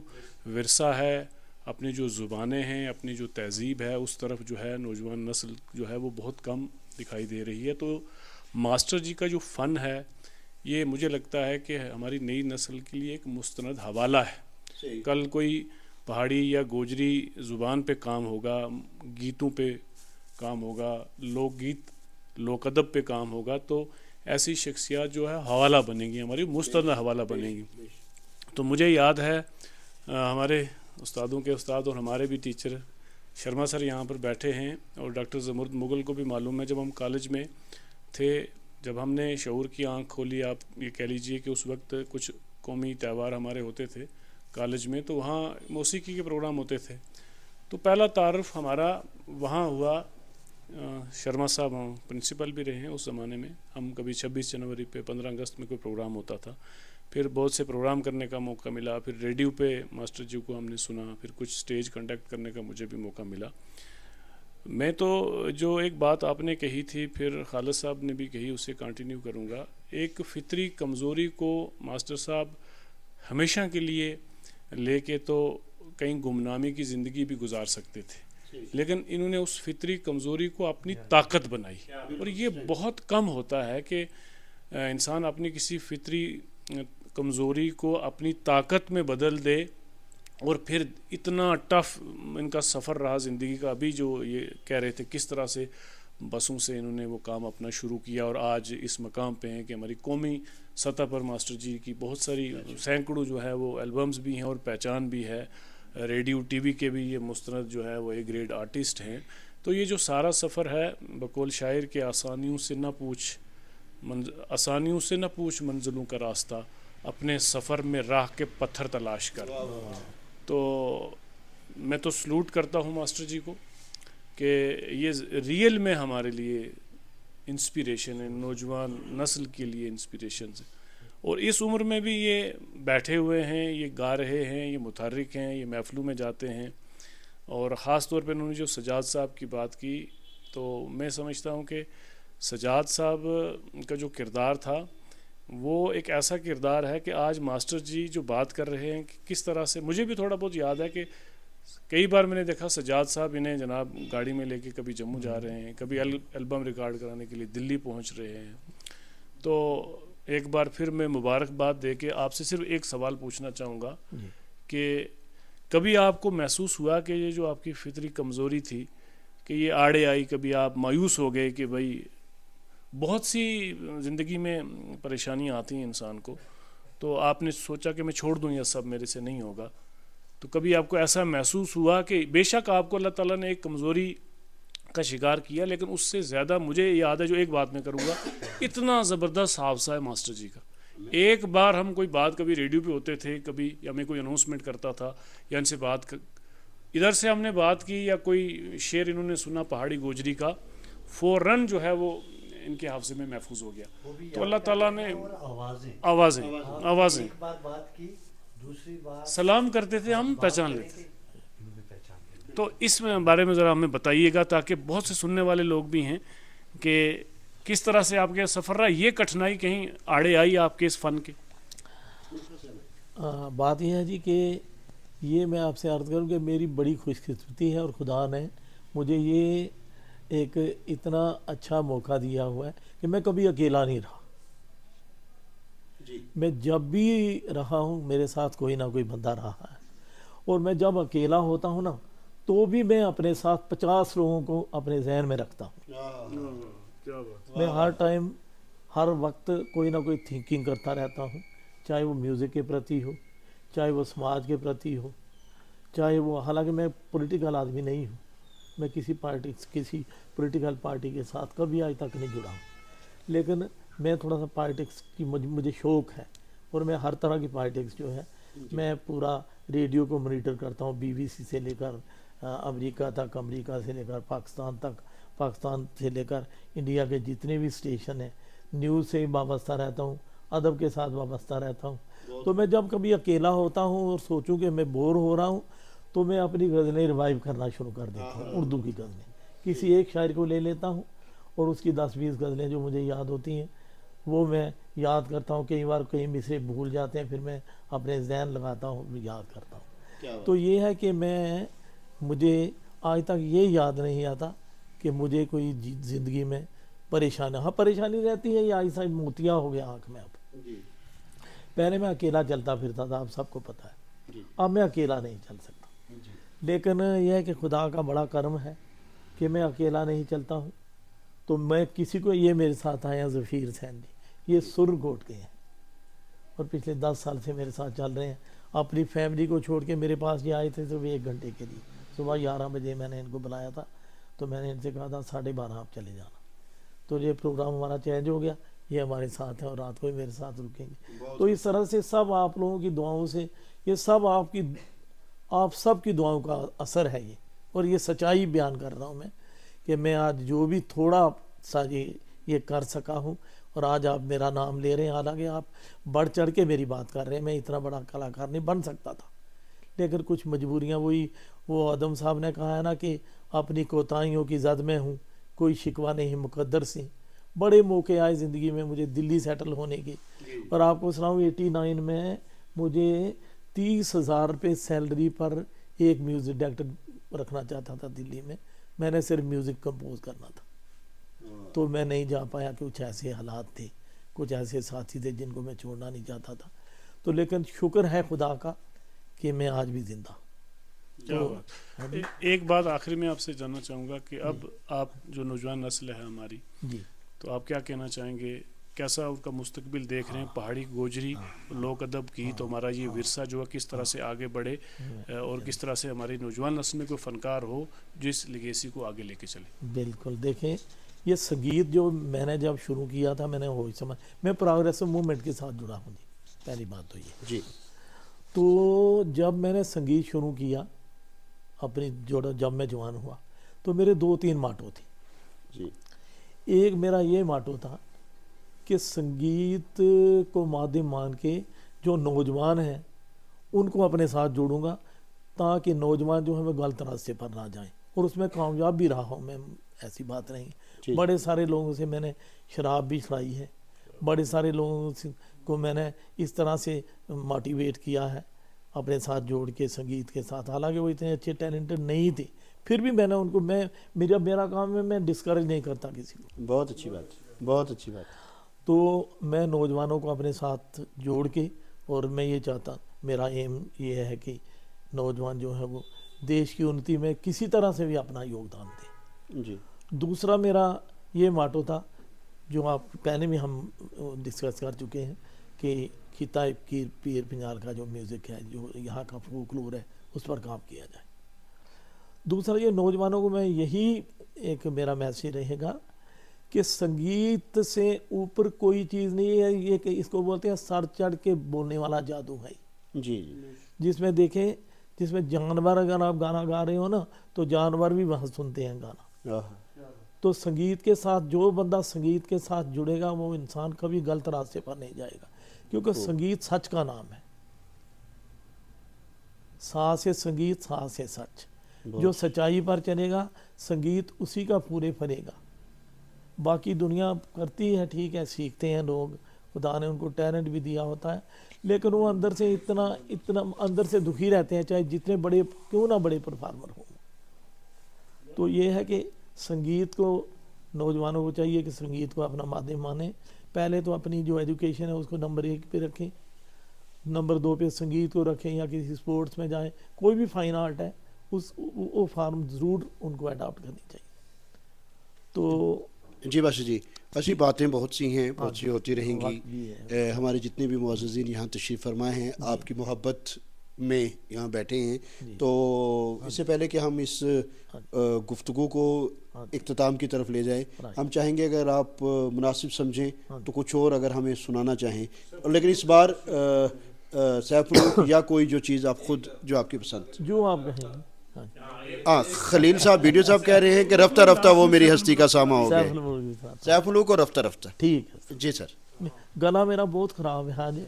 विरसा है, अपनी जो ज़ुबानें हैं, अपनी जो तहज़ीब है, उस तरफ जो है नौजवान नस्ल जो है वो बहुत कम दिखाई दे रही है। तो मास्टर जी का जो फ़न है, ये मुझे लगता है कि हमारी नई नस्ल के लिए एक मुस्तनद हवाला है। कल कोई पहाड़ी या गोजरी ज़ुबान पे काम होगा, गीतों पे काम होगा, लोकगीत लोक अदब पे काम होगा, तो ऐसी शख्सियत जो है हवाला बनेंगी, हमारी मुस्तनद हवाला बनेंगी। तो मुझे याद है हमारे उस्तादों के उस्ताद और हमारे भी टीचर शर्मा सर यहाँ पर बैठे हैं, और डॉक्टर ज़मुर्द मुग़ल को भी मालूम है, जब हम कॉलेज में थे, जब हमने शऊर की आँख खोली, आप ये कह लीजिए कि उस वक्त कुछ कौमी त्यौहार हमारे होते थे कॉलेज में, तो वहाँ मौसीकी के प्रोग्राम होते थे। तो पहला तारुफ हमारा वहाँ हुआ। शर्मा साहब हम प्रिंसिपल भी रहे हैं उस ज़माने में। हम कभी 26 जनवरी पे, 15 अगस्त में कोई प्रोग्राम होता था, फिर बहुत से प्रोग्राम करने का मौका मिला, फिर रेडियो पे मास्टर जी को हमने सुना, फिर कुछ स्टेज कंडक्ट करने का मुझे भी मौका मिला। मैं तो जो एक बात आपने कही थी, फिर खालिद साहब ने भी कही, उससे कंटिन्यू करूँगा। एक फ़ितरी कमज़ोरी को मास्टर साहब हमेशा के लिए लेके तो कहीं गुमनामी की ज़िंदगी भी गुजार सकते थे, लेकिन इन्होंने उस फितरी कमज़ोरी को अपनी ताकत बनाई। और ये बहुत कम होता है कि इंसान अपनी किसी फितरी कमज़ोरी को अपनी ताकत में बदल दे, और फिर इतना टफ इनका सफ़र रहा ज़िंदगी का। अभी जो ये कह रहे थे किस तरह से बसों से इन्होंने वो काम अपना शुरू किया, और आज इस मकाम पे हैं कि हमारी कौमी सतह पर मास्टर जी की बहुत सारी सैकड़ों जो है वो एल्बम्स भी हैं और पहचान भी है। रेडियो टीवी के भी ये मुस्तनद जो है वो ए ग्रेड आर्टिस्ट हैं। तो ये जो सारा सफ़र है, बकौल शायर के आसानियों से न पूछ मंजिलों का रास्ता, अपने सफ़र में राह के पत्थर तलाश कर। तो मैं तो सलूट करता हूँ मास्टर जी को कि ये रियल में हमारे लिए इंस्पिरेशन है, नौजवान नस्ल के लिए इंस्पिरेशन है। और इस उम्र में भी ये बैठे हुए हैं, ये गा रहे हैं, ये मुतहर्रिक हैं, ये महफिलों में जाते हैं। और ख़ास तौर पे उन्होंने जो सजाद साहब की बात की, तो मैं समझता हूँ कि सजाद साहब का जो किरदार था वो एक ऐसा किरदार है कि आज मास्टर जी जो बात कर रहे हैं कि किस तरह से, मुझे भी थोड़ा बहुत याद है कि कई बार मैंने देखा सजाद साहब इन्हें जनाब गाड़ी में लेके कभी जम्मू जा रहे हैं, कभी एल्बम रिकॉर्ड कराने के लिए दिल्ली पहुंच रहे हैं। तो एक बार फिर मैं मुबारकबाद दे के आपसे सिर्फ एक सवाल पूछना चाहूँगा कि कभी आपको महसूस हुआ कि ये जो आपकी फितरी कमज़ोरी थी कि ये आड़े आई, कभी आप मायूस हो गए कि भाई बहुत सी ज़िंदगी में परेशानियाँ आती हैं इंसान को, तो आपने सोचा कि मैं छोड़ दूँ, यह सब मेरे से नहीं होगा? तो कभी आपको ऐसा महसूस हुआ कि बेशक आपको अल्लाह ताला ने एक कमज़ोरी का शिकार किया, लेकिन उससे ज़्यादा मुझे याद है, जो एक बात मैं करूँगा, इतना ज़बरदस्त हादसा है मास्टर जी का। एक बार हम कोई बात, कभी रेडियो पे होते थे, कभी या मैं कोई अनाउंसमेंट करता था या इनसे इधर से हमने बात की या कोई शेर इन्होंने सुना पहाड़ी गोजरी का, फ़ौरन जो है वो इनके हाफजे में महफूज हो गया। तो अल्लाह ताला ने आवाज़ें एक बात की, दूसरी बात सलाम करते थे, हम पहचान लेते। इन्होंने पहचान लिया। तो इस बारे में ज़रा हमें बताइएगा, ताकि बहुत से सुनने वाले लोग भी हैं कि किस तरह से आपके सफ़र रहा, ये कठिनाई कहीं आड़े आई आपके इस फ़न के? बात यह है जी कि ये मैं आपसे अर्ज़ करूँ कि मेरी बड़ी खुशकिस्मती है और खुदा ने मुझे ये एक इतना अच्छा मौका दिया हुआ है कि मैं कभी अकेला नहीं रहा जी। मैं जब भी रहा हूँ मेरे साथ कोई ना कोई बंदा रहा है। और मैं जब अकेला होता हूँ ना, तो भी मैं अपने साथ 50 लोगों को अपने जहन में रखता हूँ। क्या बात। मैं हर टाइम हर वक्त कोई ना कोई थिंकिंग करता रहता हूँ, चाहे वो म्यूज़िक के प्रति हो, चाहे वो समाज के प्रति हो, चाहे वो, हालांकि मैं पॉलिटिकल आदमी नहीं हूँ, मैं किसी पॉलिटिकल पार्टी के साथ कभी आज तक नहीं जुड़ा हूँ, लेकिन मैं थोड़ा सा पॉलिटिक्स की मुझे शौक़ है। और मैं हर तरह की पॉलिटिक्स जो है मैं पूरा रेडियो को मॉनिटर करता हूँ, BBC से लेकर अमेरिका तक, अमेरिका से लेकर पाकिस्तान तक, पाकिस्तान से लेकर इंडिया के जितने भी स्टेशन हैं, न्यूज़ से वाबस्ता रहता हूँ, अदब के साथ वाबस्ता रहता हूँ। तो मैं जब कभी अकेला होता हूँ और सोचूं कि मैं बोर हो रहा हूँ, तो मैं अपनी गज़लें रिवाइव करना शुरू कर देता हूँ। उर्दू की गज़लें किसी एक शायर को ले लेता हूँ और उसकी 10-20 गज़लें जो मुझे याद होती हैं वो मैं याद करता हूँ। कई बार कई मिसरे भूल जाते हैं, फिर मैं अपने ज़हन लगाता हूँ, याद करता हूँ। तो ये है कि मुझे आज तक ये याद नहीं आता कि मुझे कोई ज़िंदगी में परेशानी रहती है, या आई साइड मोतिया हो गया आँख में। अब पहले मैं अकेला चलता फिरता था, अब सबको पता है, अब मैं अकेला नहीं चल सकता। लेकिन यह है कि खुदा का बड़ा करम है कि मैं अकेला नहीं चलता हूँ। तो मैं किसी को, ये मेरे साथ आए हैं ज़फ़ीर सैन जी, ये सुरकोट के हैं और पिछले 10 साल से मेरे साथ चल रहे हैं। अपनी फैमिली को छोड़ के मेरे पास ये आए थे सिर्फ 1 घंटे के लिए। सुबह 11 बजे मैंने इनको बुलाया था, तो मैंने इनसे कहा था 12:30 आप चले जाना। तो ये प्रोग्राम हमारा चेंज हो गया, ये हमारे साथ है और रात को ही मेरे साथ रुकेंगे। तो इस तरह से सब आप लोगों की दुआओं से, ये सब आप सब की दुआओं का असर है ये। और ये सच्चाई बयान कर रहा हूँ मैं कि मैं आज जो भी थोड़ा सा ये कर सका हूँ, और आज आप मेरा नाम ले रहे हैं। हालांकि आप बढ़ चढ़ के मेरी बात कर रहे हैं, मैं इतना बड़ा कलाकार नहीं बन सकता था, लेकिन कुछ मजबूरियाँ, वो आदम साहब ने कहा है ना कि अपनी कोताहियों की जद में हूँ, कोई शिकवा नहीं मुकद्दर से। बड़े मौके आए ज़िंदगी में मुझे दिल्ली सेटल होने के, और आपको सुनाऊँ 89 में मुझे 30,000 रुपये सैलरी पर एक म्यूज़िक डायरेक्टर रखना चाहता था दिल्ली में। मैंने सिर्फ म्यूज़िक कंपोज करना था, तो मैं नहीं जा पाया। कुछ ऐसे हालात थे, कुछ ऐसे साथी थे जिनको मैं छोड़ना नहीं चाहता था। तो लेकिन शुक्र है खुदा का कि मैं आज भी जिंदा। तो एक बात आखिरी में आपसे जानना चाहूँगा कि अब आप जो नौजवान नस्ल है हमारी जी, तो आप क्या कहना चाहेंगे, कैसा उनका मुस्तकबिल देख रहे हैं? पहाड़ी गोजरी लोक अदब की तो हमारा ये विरसा जो है किस तरह से आगे बढ़े, और किस तरह से हमारी नौजवान नस्ल में कोई फनकार हो जो इस लेगेसी को आगे लेके चले? बिल्कुल। देखें, ये संगीत जो मैंने जब शुरू किया था, मैंने हो समय मैं प्रोग्रेसिव मूवमेंट के साथ जुड़ा हूँ जी, पहली बात तो ये जी। तो जब मैंने संगीत शुरू किया अपनी जब मैं जवान हुआ, तो मेरे 2-3 माटो थे। जी। एक मेरा ये माटो था कि संगीत को माध्यम मान के जो नौजवान हैं उनको अपने साथ जोड़ूंगा, ताकि नौजवान जो है वो गलत रास्ते पर ना जाएं, और उसमें कामयाब भी रहा हूँ मैं, ऐसी बात नहीं। बड़े सारे लोगों से मैंने शराब भी छुड़ाई है, बड़े सारे लोगों को मैंने इस तरह से मोटिवेट किया है अपने साथ जोड़ के संगीत के साथ। हालांकि वो इतने अच्छे टैलेंटेड नहीं थे, फिर भी मैंने उनको, मेरा काम है, मैं डिस्करेज नहीं करता किसी को। बहुत अच्छी बात, बहुत अच्छी बात। तो मैं नौजवानों को अपने साथ जोड़ के, और मैं ये चाहता, मेरा एम ये है कि नौजवान जो है वो देश की उन्नति में किसी तरह से भी अपना योगदान दें। जी। दूसरा मेरा ये माटो था, जो आप पहले भी हम डिस्कस कर चुके हैं, कि खिता की पीर पंजाल का जो म्यूज़िक है, जो यहाँ का फोकलोर है, उस पर काम किया जाए। दूसरा ये नौजवानों को मैं यही एक मेरा मैसेज रहेगा कि संगीत से ऊपर कोई चीज़ नहीं है, ये कि इसको बोलते हैं सर चढ़ के बोलने वाला जादू है। जी। जिसमें देखें, जिसमें जानवर, अगर आप गाना गा रहे हो ना, तो जानवर भी वहाँ सुनते हैं गाना। आहा। तो संगीत के साथ जो बंदा संगीत के साथ जुड़ेगा, वो इंसान कभी गलत रास्ते पर नहीं जाएगा, क्योंकि संगीत सच का नाम है। सा से संगीत, सा से सच। जो सच्चाई पर चलेगा, संगीत उसी का पूरे फलेगा। बाकी दुनिया करती है, ठीक है, सीखते हैं लोग, खुदा ने उनको टैलेंट भी दिया होता है, लेकिन वो अंदर से इतना अंदर से दुखी रहते हैं, चाहे जितने बड़े क्यों ना बड़े परफॉर्मर हो। तो ये है कि संगीत को, नौजवानों को चाहिए कि संगीत को अपना माध्यम माने। पहले तो अपनी जो एजुकेशन है उसको नंबर 1 पे रखें, नंबर 2 पे संगीत को रखें, या किसी स्पोर्ट्स में जाएं, कोई भी फाइन आर्ट है वो फार्म ज़रूर उनको अडॉप्ट करनी चाहिए। तो जी बादशाह जी, ऐसी बातें बहुत सी हैं, बहुत सी होती रहेंगी। हमारे जितने भी मुअज़्ज़िज़ीन यहाँ तशरीफ़ फरमा हैं, आपकी मोहब्बत में यहाँ बैठे हैं, तो इससे पहले कि हम इस गुफ्तगू को इख्तिताम की तरफ ले जाएं, हम चाहेंगे अगर आप मुनासिब समझें तो कुछ और अगर हमें सुनाना चाहें, लेकिन इस बार सैफुल या कोई जो चीज़ आप खुद, जो आपकी पसंद, जो आप कहें। हाँ, खलील साहब, वीडियो साहब कह रहे हैं कि रफ्ता रफ्ता वो मेरी हस्ती का सामा हो गया। सैफुल को रफ्ता रफ्ता। ठीक है जी सर। गला मेरा बहुत ख़राब है आज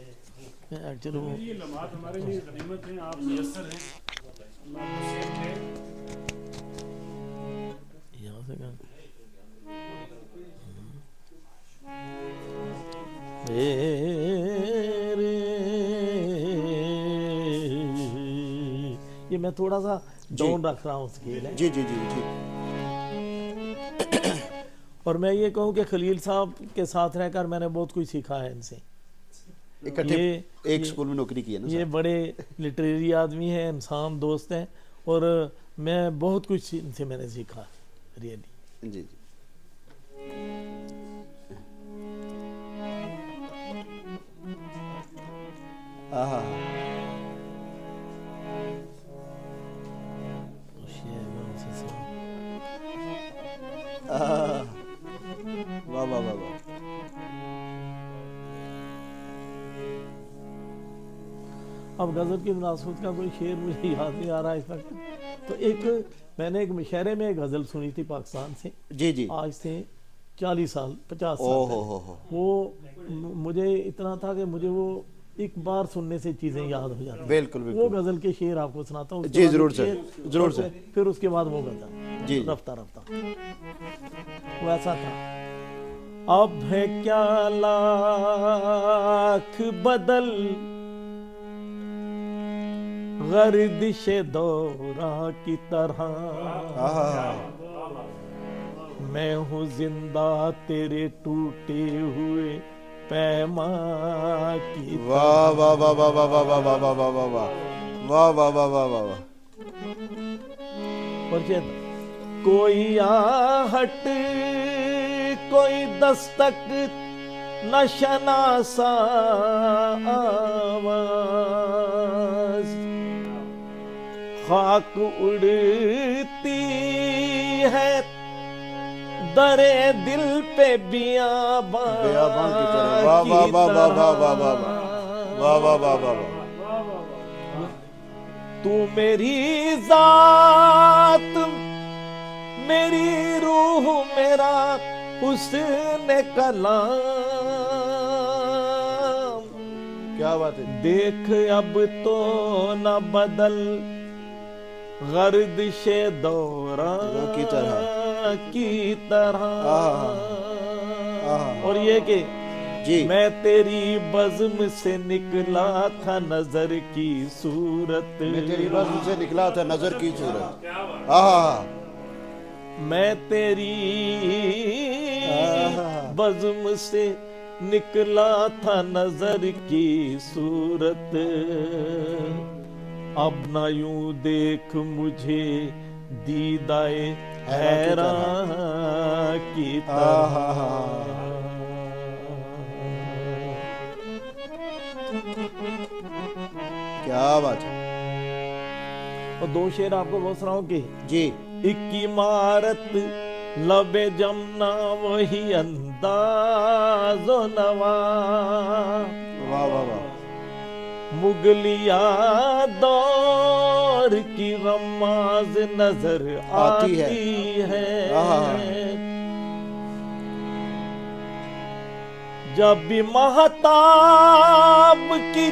एक्चुअली। वो ये लम्हात हमारे लिए गनीमत हैं, आप मुयस्सर हैं, यहाँ से ये मैं थोड़ा सा डाउन रख रहा हूँ स्केल है। जी जी जी जी। और मैं ये कहूँ कि खलील साहब के साथ रहकर मैंने बहुत कुछ सीखा है इनसे। इकट्ठे एक स्कूल में नौकरी की है ना। ये बड़े लिटरेरी आदमी हैं, इंसान दोस्त हैं, और मैं बहुत कुछ इनसे मैंने सीखा रियली। जी जी। वाह वाह वाह वाह। अब गज़ल की मुनासबत का कोई शेर मुझे याद नहीं आ रहा इस वक्त। तो मैंने एक मुशायरे में एक गज़ल सुनी थी पाकिस्तान से, जी जी। आज से 40 साल 50 साल हो पहले। वो मुझे इतना था कि मुझे वो एक बार सुनने से चीज़ें याद हो जाती। बिल्कुल वो बिल्कुल। गज़ल के शेर आपको सुनाता हूँ। जी जरूर सर, जरूर सर। फिर उसके बाद वो गज़ल जी। रफ्ता रफ्ता वो ऐसा था। अब है क्या लाख बदल गर्दिश दौरा की तरह, मैं हूँ जिंदा तेरे टूटे हुए पैमा की। वाह वाह वाह वाह वाह वाह वाह वाह वाह वाह वाह वाह वाह वाह वाह वाह वाह। और कोई आहट कोई दस्तक न शनासा आवाज, खाक उड़ती है दरे दिल पे बियाबान की तरह। वाह वाह वाह वाह वाह वाह वाह वाह वाह वाह वाह। तू मेरी जात मेरी रूह मेरा हुस्न कलाम। क्या बात है। देख अब तो न बदल गर्दिशे दौरा की तरह। की तरह। आहा। और ये कि जी। मैं तेरी बज़्म से निकला था नजर की सूरत। मैं तेरी बज़्म से निकला था नजर की सूरत। आहा। मैं तेरी बज़्म से निकला था नजर की सूरत। अब ना यूं देख मुझे दीदाए हैरान की तरह। क्या बात है। और दो शेर आपको बोल रहा हूँ कि जी। एक इमारत लबे जमना वही अंदाज़ो नवा। वाह वाह वाह। मुगलिया दौर की रमाज नजर आती है। जब भी महताब की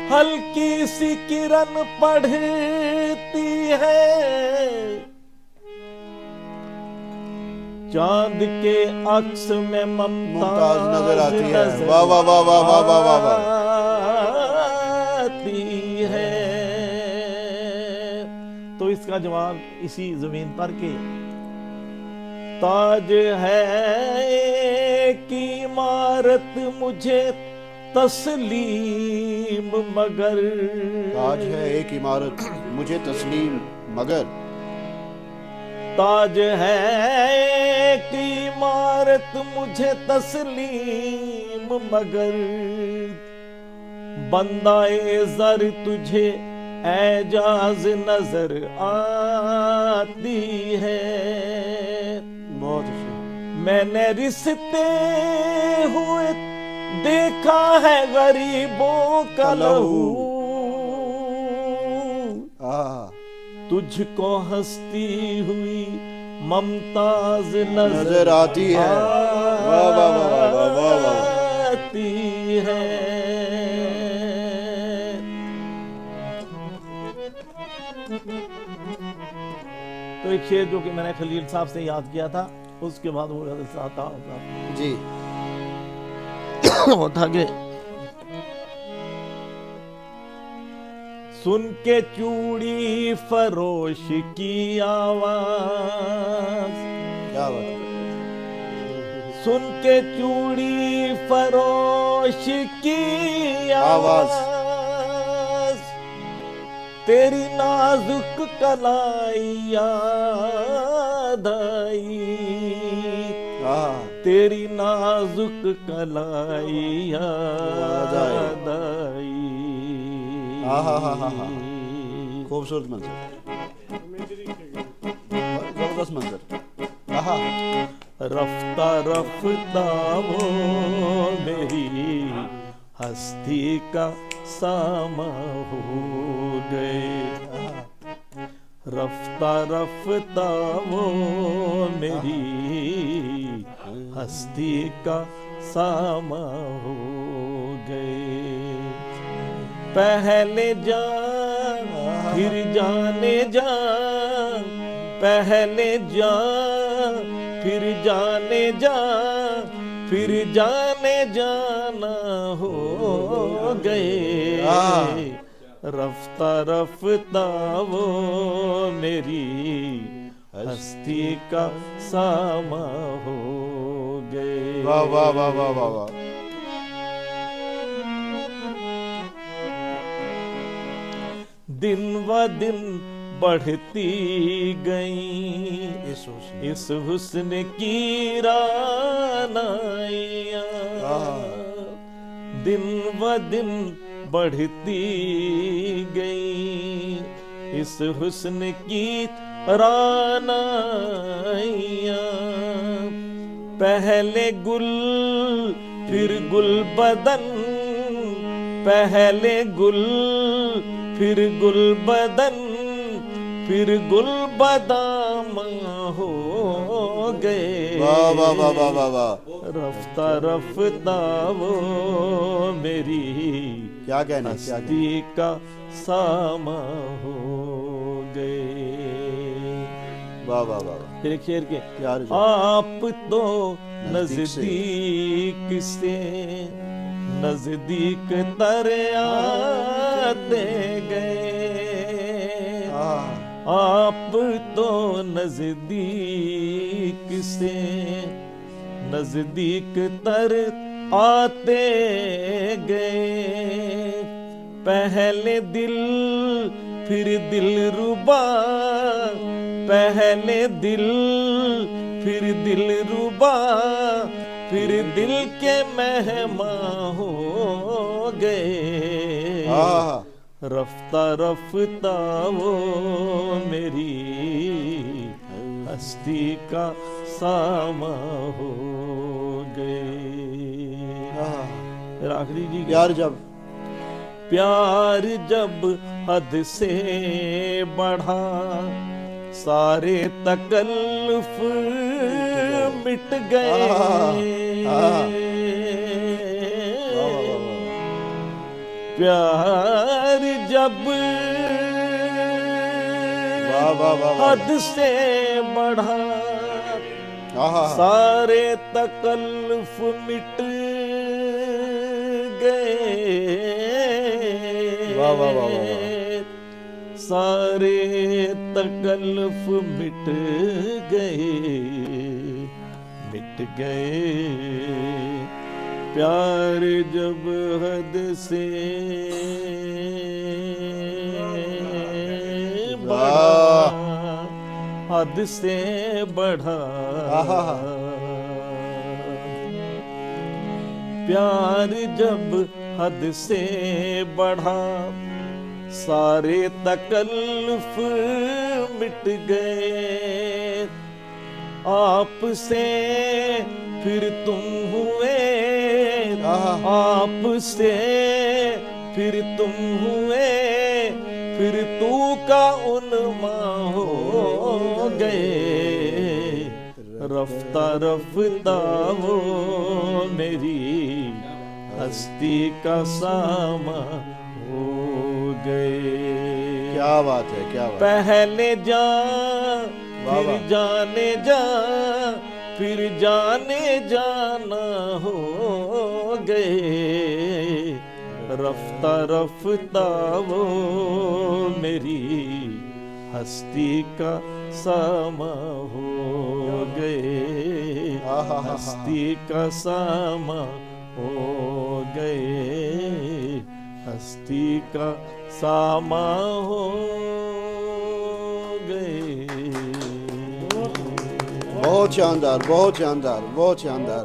हल्की सी किरण पढ़ती है, चांद के अक्स में मुमताज नजर आती है। नजर वाह वाह वाह वाह वाह वाह वाह वाह। आती है। तो इसका जवाब इसी जमीन पर के ताज है कि इमारत मुझे तस्लीम मगर। ताज है एक इमारत मुझे तस्लीम मगर। ताज है कि इमारत मुझे तस्लीम मगर। बंदाए ज़र तुझे एजाज नजर आती है। बहुत अच्छे। मैंने रिश्ते हुए देखा है गरीबों का लहू। आहा। तुझको हंसती हुई ममताज नजर आती है। वाह वाह वाह वाह वाह वाह। आती है। तो एक शेर जो कि मैंने खलील साहब से याद किया था, उसके बाद वो आता जी। वो था कि सुन के चूड़ी फरोश की आवाज। क्या बात है। सुन के चूड़ी फरोश की आवाज। तेरी नाजुक कलाई याद आई। तेरी नाजुक कलाई याद आई। खूबसूरत मंजर। जबरदस्त मंजर। रफ्ता रफ्ता वो मेरी हस्ती का सामा हो गए। रफ्ता रफ्ता वो मेरी हस्ती का सामा हो गए। पहले जान फिर जाने जान, पहले जान फिर जाने जान, फिर जाने जाना हो गए। रफ्ता रफ्ता वो मेरी हस्ती का सामा हो गए। वाह वाह वाह वाह वाह वाह। दिन व दिन बढ़ती गई इस हुस्न की रानाइयाँ। दिन व दिन बढ़ती गई इस हुस्न की रानाइयाँ। पहले गुल फिर गुल बदन, पहले गुल फिर गुल बदन, फिर गुल बदाम हो गए। वाह वाह वाह वाह वाह वाह, रफ्ता रफ्ता वो मेरी क्या कहना है, क्या कहना है। हस्ती का सामा हो गए। वाह वाह वाह वाह, फिर एक शेर के, यार जो आप तो नजदीक से। नजदीक से नजदीक तर आते गए। आप तो नजदीक से नजदीक तर आते गए। पहले दिल फिर दिल रुबा, पहले दिल फिर दिल रुबा, फिर दिल के मेहमान हो गए। आहा, रफ्ता रफ्ता वो मेरी हस्ती का सामा हो गए। आहा। फिर आखिरी जी, यार जब प्यार जब हद से बढ़ा, सारे तकल्लुफ मिट गए। प्यार जब वाह वाह वाह वाह, हद से बढ़ा, आहा, सारे तकल्लुफ मिट गए। वाह वाह वाह वाह वाह, सारे तकल्लुफ मिट गए, मिट गए। प्यार जब हद से बढ़ा, हद से बढ़ा, प्यार जब हद से बढ़ा, सारे तकल्लुफ मिट गए। आपसे फिर तुम हुए, आपसे फिर तुम हुए, फिर तू का उन्मा हो गए। रफ्ता रफ्ता वो मेरी हस्ती का सामा हो गए। क्या बात है, क्या बात है। पहले जा वाह फिर वाह। जाने जा, फिर जाने जाना हो गए। रफ्ता रफ्ता वो मेरी हस्ती का सामा हो गए। हस्ती का सामा हो गए। हस्ती का सामा हो गए। बहुत शानदार, बहुत शानदार, बहुत शानदार।